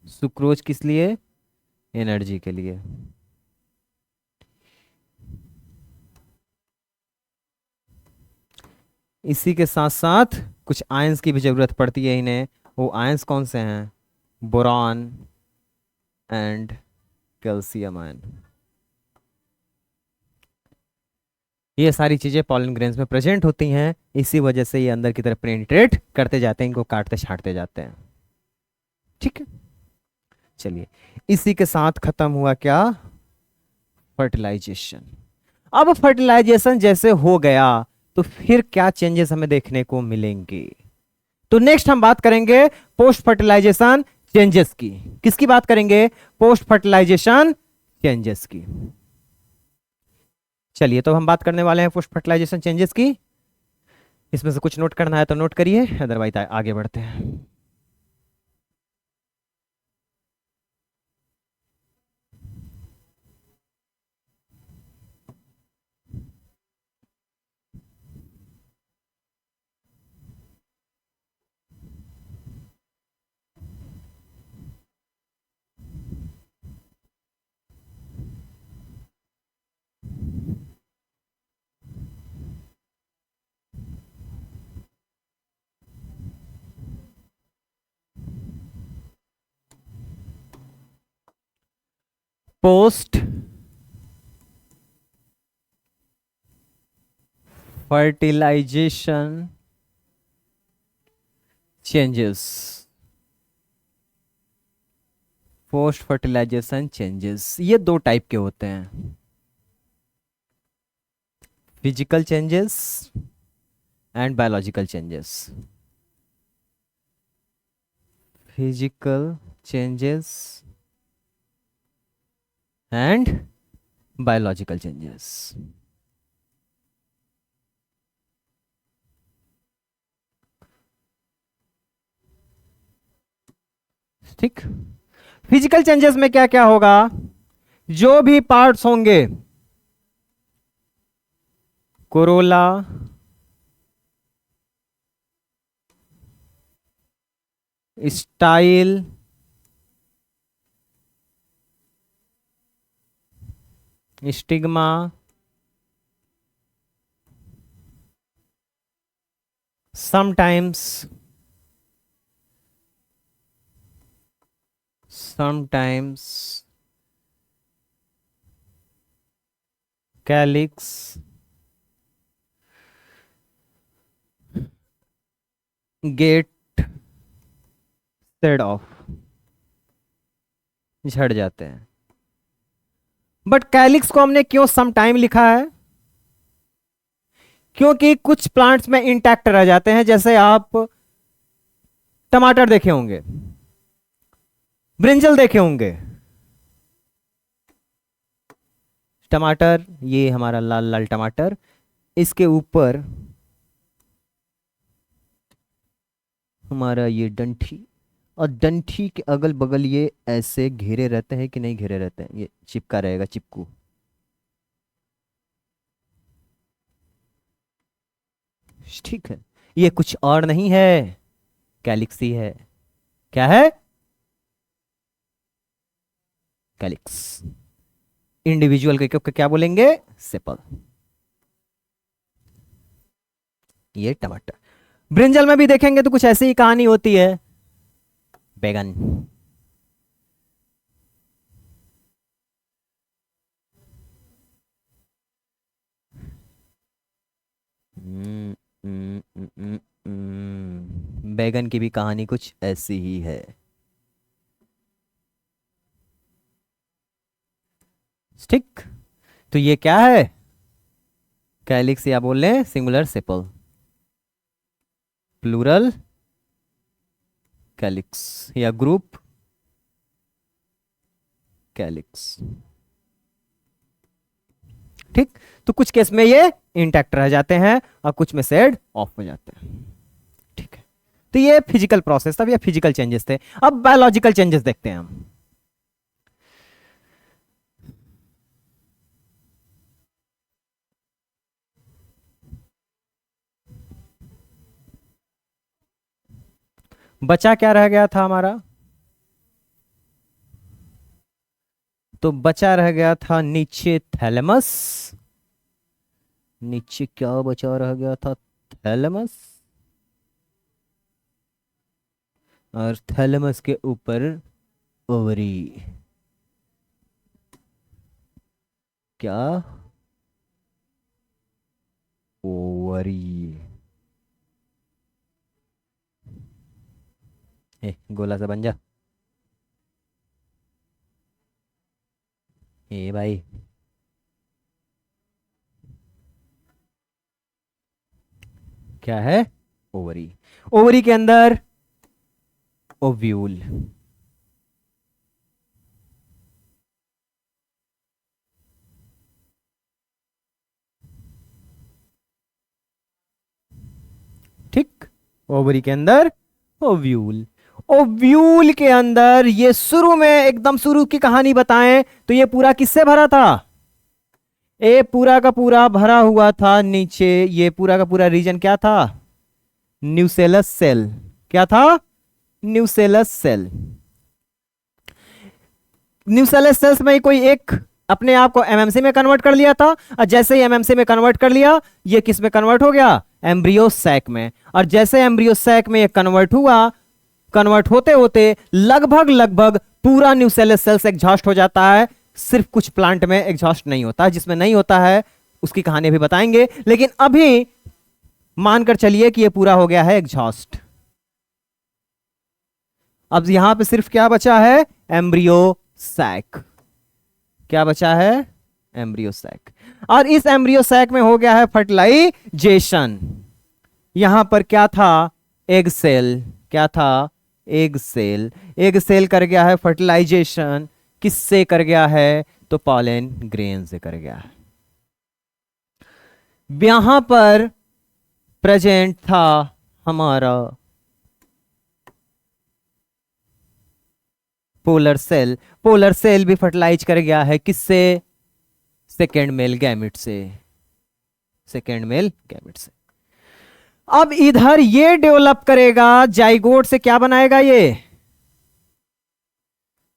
सुक्रोज किस लिए, एनर्जी के लिए। इसी के साथ साथ कुछ आयंस की भी जरूरत पड़ती है इन्हें। वो आयंस कौन से हैं? Boron and calcium ion. ये सारी चीजें पॉलन ग्रेन्स में प्रेजेंट होती हैं, इसी वजह से ये अंदर की तरफ पेनिट्रेट करते जाते हैं, इनको काटते छांटते जाते हैं। ठीक है, चलिए, इसी के साथ खत्म हुआ क्या? फर्टिलाइजेशन। अब फर्टिलाइजेशन जैसे हो गया तो फिर क्या चेंजेस हमें देखने को मिलेंगे? तो नेक्स्ट हम बात करेंगे पोस्ट फर्टिलाइजेशन चेंजेस की। किसकी बात करेंगे? पोस्ट फर्टिलाइजेशन चेंजेस की। चलिए, तो हम बात करने वाले हैं पोस्ट फर्टिलाइजेशन चेंजेस की। इसमें से कुछ नोट करना है तो नोट करिए, अदरवाइज आगे बढ़ते हैं। Post fertilisation changes. Post fertilisation changes ये दो टाइप के होते हैं, physical changes and biological changes. Physical changes and biological changes. ठीक, फिजिकल चेंजेस में क्या क्या होगा? जो भी पार्ट्स होंगे, corolla, style, stigma, sometimes calyx get shed off, झड़ जाते हैं। बट कैलिक्स को हमने क्यों सम टाइम लिखा है? क्योंकि कुछ प्लांट्स में इंटैक्ट रह जाते हैं, जैसे आप टमाटर देखे होंगे, ब्रिंजल देखे होंगे। टमाटर, ये हमारा लाल लाल टमाटर, इसके ऊपर हमारा ये डंठी, और डंठी के अगल बगल ये ऐसे घेरे रहते हैं कि नहीं घेरे रहते हैं? ये चिपका रहेगा, चिपकू। ठीक है, ये कुछ और नहीं है, कैलिक्सी है। क्या है? कैलिक्स। इंडिविजुअल के क्या बोलेंगे? सेपल। ये टमाटर। ब्रिंजल में भी देखेंगे तो कुछ ऐसी ही कहानी होती है। बैगन। बैगन की भी कहानी कुछ ऐसी ही है। ठीक, तो ये क्या है? कैलिक्स, या बोल लें सिंगुलर सेपल, प्लूरल कैलिक्स, या ग्रुप कैलिक्स। ठीक, तो कुछ केस में ये इंटैक्ट रह जाते हैं और कुछ में सेड ऑफ हो जाते हैं। ठीक है, तो ये फिजिकल प्रोसेस था, ये फिजिकल चेंजेस थे। अब बायोलॉजिकल चेंजेस देखते हैं हम। बचा क्या रह गया था हमारा? तो बचा रह गया था नीचे थैलेमस। नीचे क्या बचा रह गया था? थैलेमस, और थैलेमस के ऊपर ओवरी। क्या? ओवरी। गोला सा बन जा। भाई, क्या है? ओवरी। ओवरी के अंदर ओव्यूल। ठीक, ओवरी के अंदर ओव्यूल। ओव्यूल के अंदर ये शुरू में, एकदम शुरू की कहानी बताएं तो ये पूरा किससे भरा था? ये पूरा का पूरा भरा हुआ था नीचे। ये पूरा का पूरा रीजन क्या था? Nucellus cell. क्या था? Nucellus cell. न्यूसेलस सेल्स में ही कोई एक अपने आप को एमएमसी में कन्वर्ट कर लिया था, और जैसे ही एमएमसी में कन्वर्ट कर लिया, ये किस में कन्वर्ट हो गया? एम्ब्रियो सैक में। और जैसे एम्ब्रियो सैक में ये कन्वर्ट हुआ, कन्वर्ट होते होते लगभग लगभग पूरा न्यूसेलस सेल्स एग्जॉस्ट हो जाता है। सिर्फ कुछ प्लांट में एग्जॉस्ट नहीं होता, जिसमें नहीं होता है उसकी कहानी भी बताएंगे, लेकिन अभी मानकर चलिए कि ये पूरा हो गया है एग्जॉस्ट। अब यहां पे सिर्फ क्या बचा है? Embryo sac. क्या बचा है? Embryo sac. और इस एम्ब्रियो सैक में हो गया है फर्टिलाइजेशन। यहां पर क्या था? Egg cell. क्या था? Egg cell. एग सेल कर गया है फर्टिलाइजेशन। किससे कर गया है? तो पॉलन ग्रेन से कर गया है। यहां पर प्रेजेंट था हमारा पोलर सेल। पोलर सेल भी फर्टिलाइज कर गया है किससे? सेकेंड मेल गैमेट से। सेकेंड मेल गैमेट से। अब इधर ये डेवलप करेगा जाइगोट से। क्या बनाएगा ये?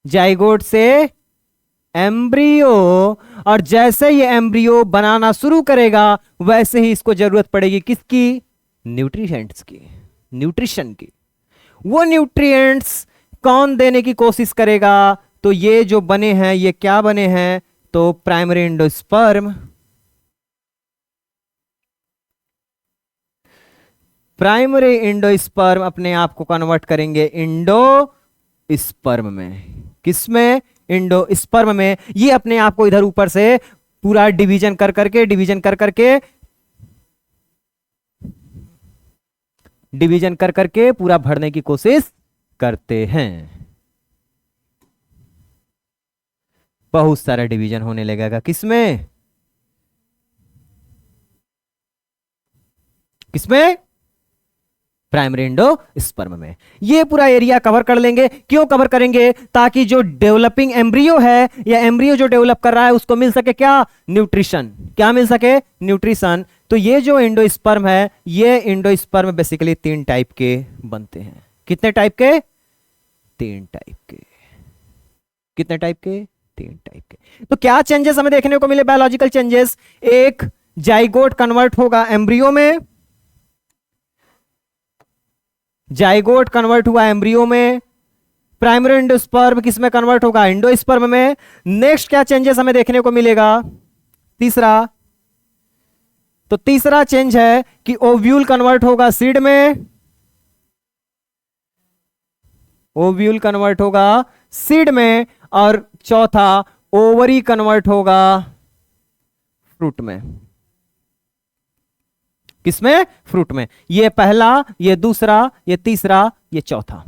जाइगोट से एम्ब्रियो। और जैसे ये एम्ब्रियो बनाना शुरू करेगा, वैसे ही इसको जरूरत पड़ेगी किसकी? न्यूट्रिएंट्स की। न्यूट्रिशन की। वो न्यूट्रिएंट्स कौन देने की कोशिश करेगा? तो ये जो बने हैं, ये क्या बने हैं? तो प्राइमरी एंडोस्पर्म। प्राइमरी एंडोस्पर्म अपने आप को कन्वर्ट करेंगे इंडोस्पर्म में। किसमें? इंडोस्पर्म में। ये अपने आप को इधर ऊपर से पूरा डिवीजन कर करके डिवीजन कर करके डिवीजन कर करके पूरा भरने की कोशिश करते हैं। बहुत सारा डिवीजन होने लगेगा। किसमें? किसमें? प्राइमरी एंडोस्पर्म में। ये पूरा एरिया कवर कर लेंगे। क्यों कवर करेंगे? ताकि जो डेवलपिंग एम्ब्रियो है, या एम्ब्रियो जो डेवलप कर रहा है, उसको मिल सके क्या? न्यूट्रिशन। क्या मिल सके? न्यूट्रिशन। तो ये जो एंडोस्पर्म है, ये एंडोस्पर्म बेसिकली 3 टाइप के बनते हैं। कितने टाइप के? 3 टाइप के। कितने टाइप के? 3 टाइप के। तो क्या चेंजेस हमें देखने को मिले? Biological changes. एक, जाइगोट कन्वर्ट होगा एम्ब्रियो में। जाइगोट कन्वर्ट हुआ एम्ब्रियो में। प्राइमरी एंडोस्पर्म किस में कन्वर्ट होगा? एंडोस्पर्म में। नेक्स्ट क्या चेंजेस हमें देखने को मिलेगा? तीसरा, तो तीसरा चेंज है कि ओव्यूल कन्वर्ट होगा सीड में। ओव्यूल कन्वर्ट होगा सीड में। और चौथा, ओवरी कन्वर्ट होगा फ्रूट में। किसमें? फ्रूट में। ये पहला, ये दूसरा, ये तीसरा, ये चौथा।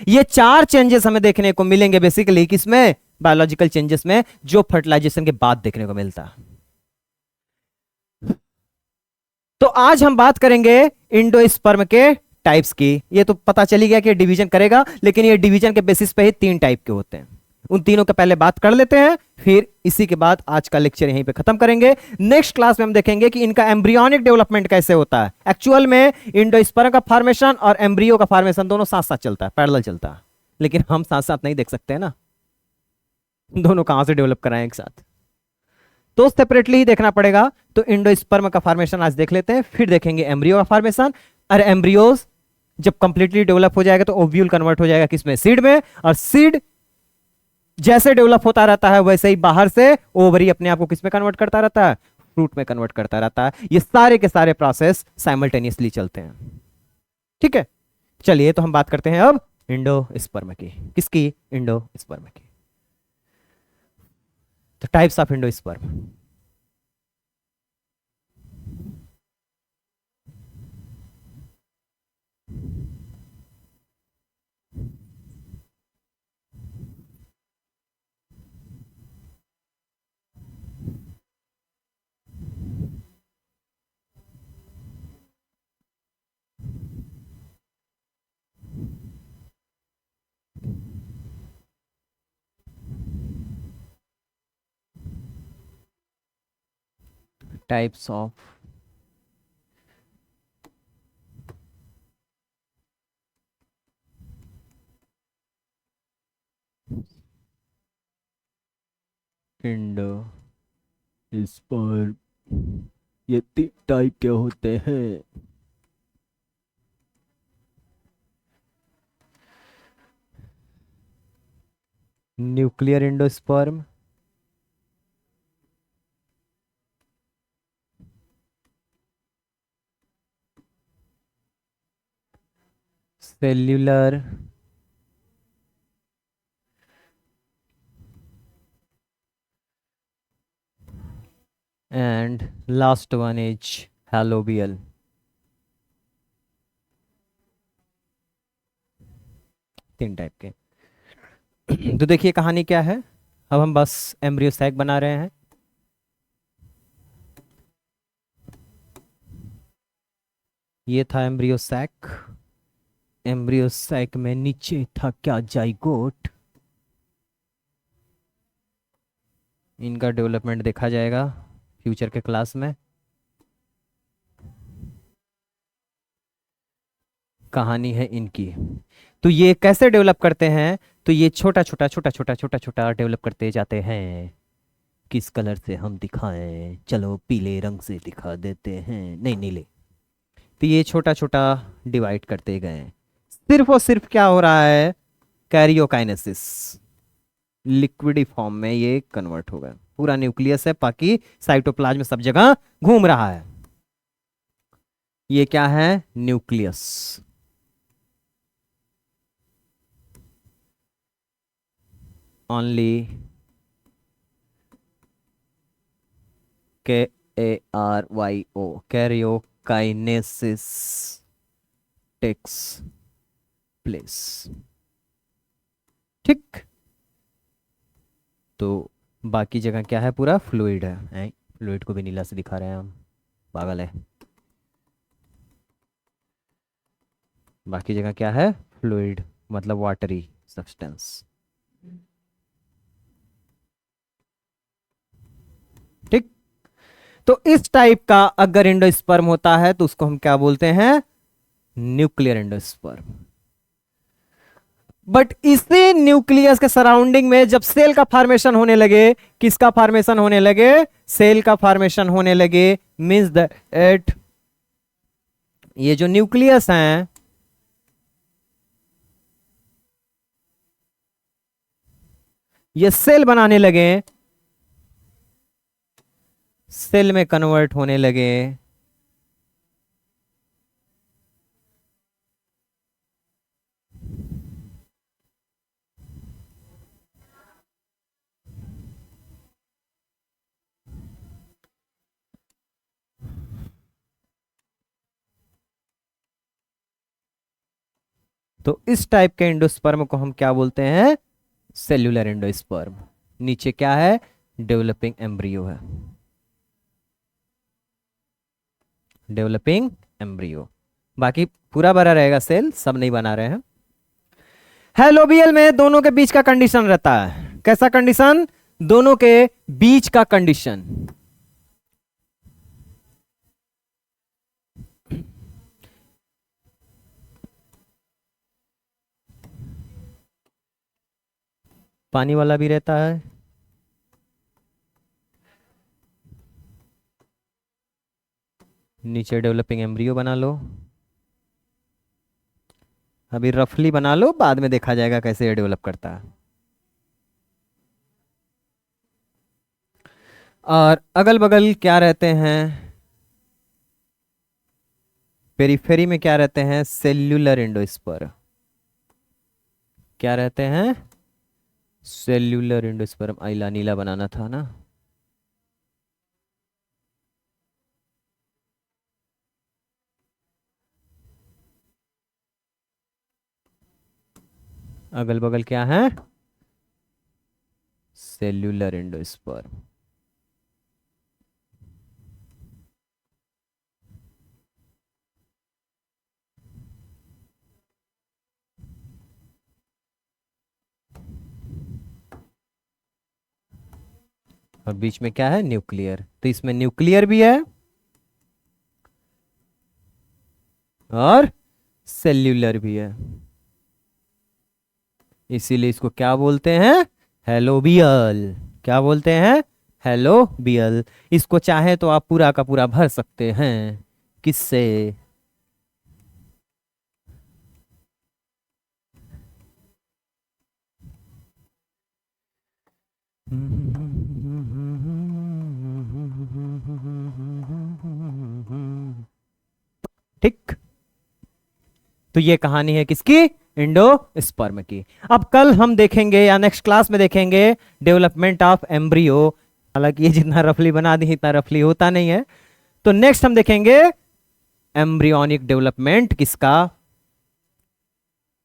ये 4 चेंजेस हमें देखने को मिलेंगे बेसिकली किसमें? बायोलॉजिकल चेंजेस में, जो फर्टिलाइजेशन के बाद देखने को मिलता। तो आज हम बात करेंगे इंडोस्पर्म के टाइप्स की। ये तो पता चली गया कि डिवीजन करेगा, लेकिन ये डिवीजन के बेसिस पे ही 3 टाइप के होते हैं। उन तीनों के पहले बात कर लेते हैं, फिर इसी के बाद आज का लेक्चर यहीं पे खत्म करेंगे। नेक्स्ट क्लास में हम देखेंगे कि इनका एम्ब्रियोनिक डेवलपमेंट कैसे होता है। एक्चुअल में इंडोस्पर्म का फॉर्मेशन और एम्ब्रियो का फॉर्मेशन दोनों साथ साथ चलता है, पैरेलल चलता है, लेकिन हम साथ साथ नहीं देख सकते ना, दोनों कहां से डेवलप कराएं एक साथ। तो सेपरेटली ही देखना पड़ेगा। तो इंडोस्पर्म का फॉर्मेशन आज देख लेते हैं, फिर देखेंगे एम्ब्रियो का फॉर्मेशन। और एम्ब्रियोज जब कंप्लीटली डेवलप हो जाएगा तो ओव्यूल कन्वर्ट हो जाएगा किसमें, सीड में। और सीड जैसे डेवलप होता रहता है वैसे ही बाहर से ओवरी अपने आप को किसमें कन्वर्ट करता रहता है, फ्रूट में कन्वर्ट करता रहता है। ये सारे के सारे प्रोसेस साइमल्टेनियसली चलते हैं। ठीक है, चलिए तो हम बात करते हैं अब इंडोस्पर्म की। किसकी, इंडोस्पर्म की। तो types of endosperm. Types of endosperm, ये तीन टाइप के होते हैं। Nuclear endosperm, cellular and last one is helobial. तीन टाइप के। तो देखिए कहानी क्या है। अब हम बस एम्ब्रियो सैक बना रहे हैं। ये था एम्ब्रियो सैक। एम्ब्रियो सैक में नीचे था क्या, जाइगोट। इनका डेवलपमेंट देखा जाएगा फ्यूचर के क्लास में। कहानी है इनकी। तो ये कैसे डेवलप करते हैं, तो ये छोटा छोटा छोटा छोटा छोटा छोटा डेवलप करते जाते हैं। किस कलर से हम दिखाएं, चलो पीले रंग से दिखा देते हैं, नहीं नीले। तो ये छोटा छोटा डिवाइड करते गए। सिर्फ और सिर्फ क्या हो रहा है, कैरियोकाइनेसिस, लिक्विडी फॉर्म में ये कन्वर्ट हो गया। पूरा न्यूक्लियस है, बाकी साइटोप्लाज्म सब जगह घूम रहा है। ये क्या है, nucleus. Only KARYO, karyokinesis takes place. ठीक, तो बाकी जगह क्या है, पूरा फ्लूइड है। फ्लूइड को भी नीला से दिखा रहे हैं हम, पागल है। बाकी जगह क्या है, फ्लूइड मतलब वाटरी सब्सटेंस। ठीक, तो इस टाइप का अगर एंडोस्पर्म होता है तो उसको हम क्या बोलते हैं, न्यूक्लियर एंडोस्पर्म। बट इसी न्यूक्लियस के सराउंडिंग में जब सेल का फॉर्मेशन होने लगे, किसका फॉर्मेशन होने लगे, सेल का फॉर्मेशन होने लगे, मींस दैट ये जो न्यूक्लियस हैं, ये सेल बनाने लगे, सेल में कन्वर्ट होने लगे। तो इस टाइप के एंडोस्पर्म को हम क्या बोलते हैं, सेल्यूलर एंडोस्पर्म। नीचे क्या है, डेवलपिंग एम्ब्रियो है, डेवलपिंग एम्ब्रियो। बाकी पूरा भरा रहेगा सेल, सब नहीं बना रहे हैं। हेलोबियल में दोनों के बीच का कंडीशन रहता है, कैसा कंडीशन, दोनों के बीच का कंडीशन। पानी वाला भी रहता है, नीचे डेवलपिंग एम्ब्रियो बना लो, अभी रफली बना लो, बाद में देखा जाएगा कैसे ये डेवलप करता है। और अगल बगल क्या रहते हैं, पेरिफेरी में क्या रहते हैं, सेल्यूलर एंडोस्पर्म। क्या रहते हैं, सेल्यूलर एंडोस्पर्म। आइला नीला बनाना था ना। अगल बगल क्या है, सेल्यूलर एंडोस्पर्म। और बीच में क्या है, न्यूक्लियर। तो इसमें न्यूक्लियर भी है और सेल्यूलर भी है, इसीलिए इसको क्या बोलते हैं, हेलोबियल। क्या बोलते हैं, हेलोबियल। इसको चाहे तो आप पूरा का पूरा भर सकते हैं, किससे, ठीक। तो ये कहानी है किसकी, इंडोस्पर्म की। अब कल हम देखेंगे या नेक्स्ट क्लास में देखेंगे डेवलपमेंट ऑफ एम्ब्रियो। हालांकि ये जितना रफली बना दी इतना रफली होता नहीं है। तो नेक्स्ट हम देखेंगे एम्ब्रियोनिक डेवलपमेंट किसका,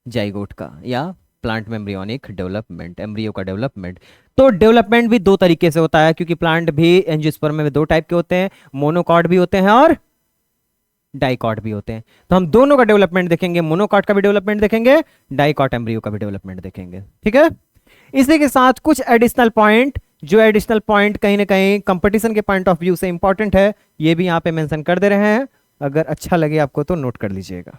जाइगोट का, या प्लांट में एम्ब्रियोनिक डेवलपमेंट, एम्ब्रियो का डेवलपमेंट। तो डेवलपमेंट भी दो तरीके से होता है, क्योंकि प्लांट भी एंजियोस्पर्म में दो टाइप के होते हैं, मोनोकॉट भी होते हैं और डाइकॉट भी होते हैं। तो हम दोनों का डेवलपमेंट देखेंगे, मोनोकॉट का भी डेवलपमेंट देखेंगे, डाइकॉट एम्ब्रियो का भी डेवलपमेंट देखेंगे, ठीक है। इसी के साथ कुछ एडिशनल पॉइंट, जो एडिशनल पॉइंट कहीं ना कहीं कंपटीशन के पॉइंट ऑफ व्यू से इंपॉर्टेंट है, ये भी यहां पे मेंशन कर दे रहे हैं। अगर अच्छा लगे आपको तो नोट कर लीजिएगा।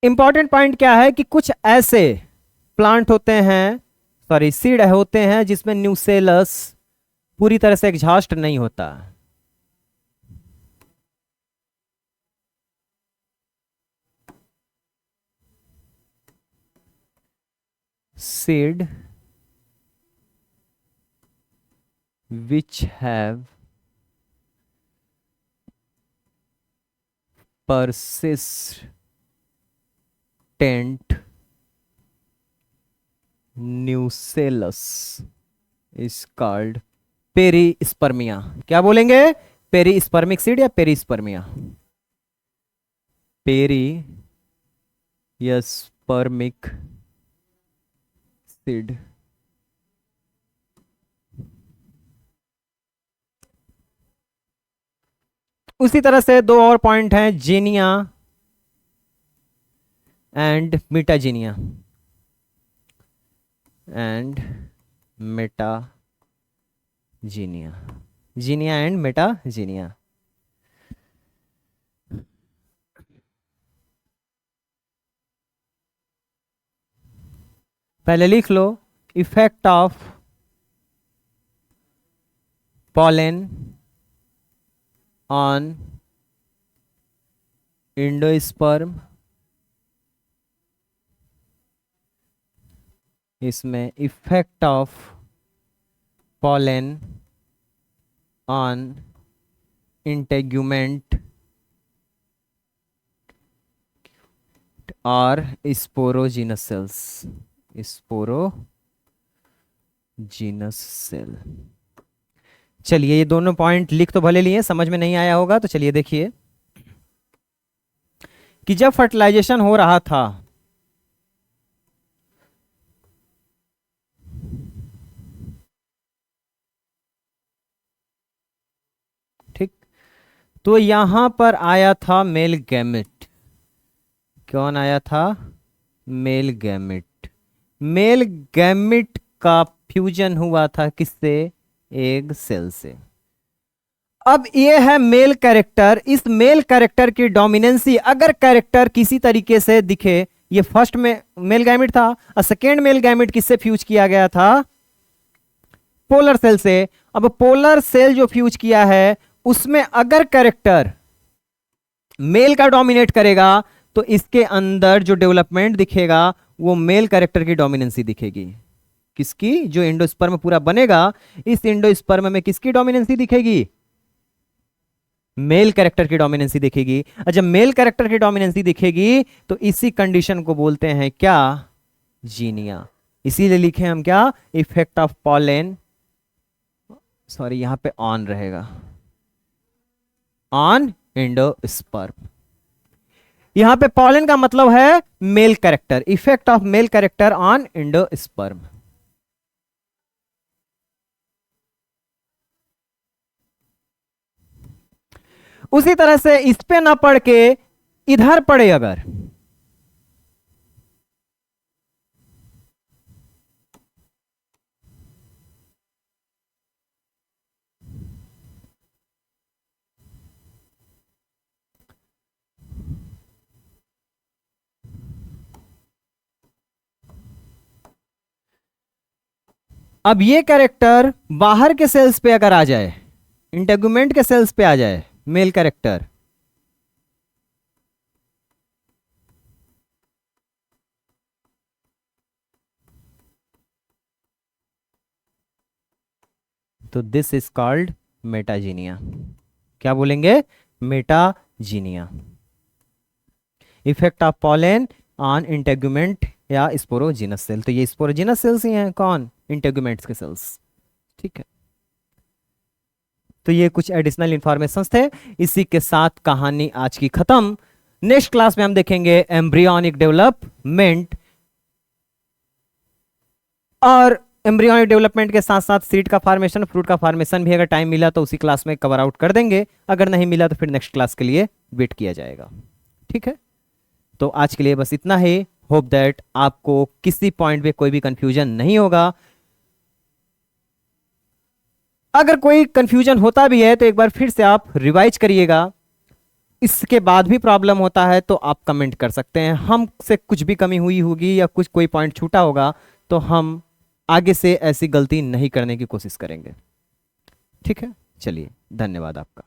इंपॉर्टेंट पॉइंट क्या है कि कुछ ऐसे प्लांट होते हैं, सॉरी सीड होते हैं, जिसमें न्यूसेलस पूरी तरह से एग्जॉस्ट नहीं होता। Seed which have persistent nucellus is called पेरीस्पर्मिया। क्या बोलेंगे, पेरीस्पर्मिक सीड या पेरीस्पर्मिया, पेरीस्पर्मिक सीड। उसी तरह से दो और पॉइंट हैं, xenia and metaxenia, and metaxenia, xenia and metaxenia. पहले लिख लो, effect of pollen on endosperm. इसमें effect of pollen on integument और स्पोरोजीनस सेल्स, स्पोरोजीनस सेल। चलिए ये दोनों पॉइंट लिख तो भले लिए, समझ में नहीं आया होगा, तो चलिए देखिए कि जब फर्टिलाइजेशन हो रहा था, ठीक, तो यहां पर आया था मेल गैमेट। कौन आया था, मेल गैमेट। मेल गैमेट का फ्यूजन हुआ था किससे, एग सेल से। अब ये है मेल कैरेक्टर। इस मेल कैरेक्टर की डोमिनेंसी, अगर कैरेक्टर किसी तरीके से दिखे, ये फर्स्ट में मेल गैमेट था और सेकेंड मेल गैमेट किससे फ्यूज किया गया था? पोलर सेल से। अब पोलर सेल जो फ्यूज किया है उसमें अगर कैरेक्टर मेल का डोमिनेट करेगा तो इसके अंदर जो डेवलपमेंट दिखेगा वो मेल कैरेक्टर की डोमिनेंसी दिखेगी। किसकी? जो एंडोस्पर्म पूरा बनेगा, इस एंडोस्पर्म में किसकी डोमिनेंसी दिखेगी? मेल कैरेक्टर की डोमिनेंसी दिखेगी। और जब मेल कैरेक्टर की डोमिनेंसी दिखेगी तो इसी कंडीशन को बोलते हैं क्या? जीनिया। इसीलिए लिखे हम क्या? इफेक्ट ऑफ पॉलन, सॉरी यहां पे ऑन रहेगा, ऑन एंडोस्पर्म। यहां पे पॉलन का मतलब है male character, effect of male character on endosperm. उसी तरह से इस पे ना पढ़ के इधर पढ़े अगर, अब ये कैरेक्टर बाहर के सेल्स पे अगर आ जाए, इंटेगुमेंट के सेल्स पे आ जाए मेल कैरेक्टर, तो दिस इज कॉल्ड मेटाजीनिया। क्या बोलेंगे? Metaxenia. Effect of pollen on integument या स्पोरोजिनस सेल। तो ये स्पोरोजिनस सेल्स ही हैं, कौन? इंटेगुमेंट्स के सेल्स। ठीक है, तो ये कुछ एडिशनल इंफॉर्मेशन थे। इसी के साथ कहानी आज की खत्म। नेक्स्ट क्लास में हम देखेंगे एम्ब्रियोनिक डेवलपमेंट, और एम्ब्रियोनिक डेवलपमेंट के साथ साथ सीड का फॉर्मेशन, फ्रूट का फॉर्मेशन भी अगर टाइम मिला तो उसी क्लास में कवर आउट कर देंगे, अगर नहीं मिला तो फिर नेक्स्ट क्लास के लिए वेट किया जाएगा। ठीक है, तो आज के लिए बस इतना ही। होप दैट आपको किसी पॉइंट पे कोई भी कंफ्यूजन नहीं होगा। अगर कोई कंफ्यूजन होता भी है तो एक बार फिर से आप रिवाइज करिएगा। इसके बाद भी प्रॉब्लम होता है तो आप कमेंट कर सकते हैं। हमसे कुछ भी कमी हुई होगी या कुछ कोई पॉइंट छूटा होगा तो हम आगे से ऐसी गलती नहीं करने की कोशिश करेंगे। ठीक है, चलिए, धन्यवाद आपका।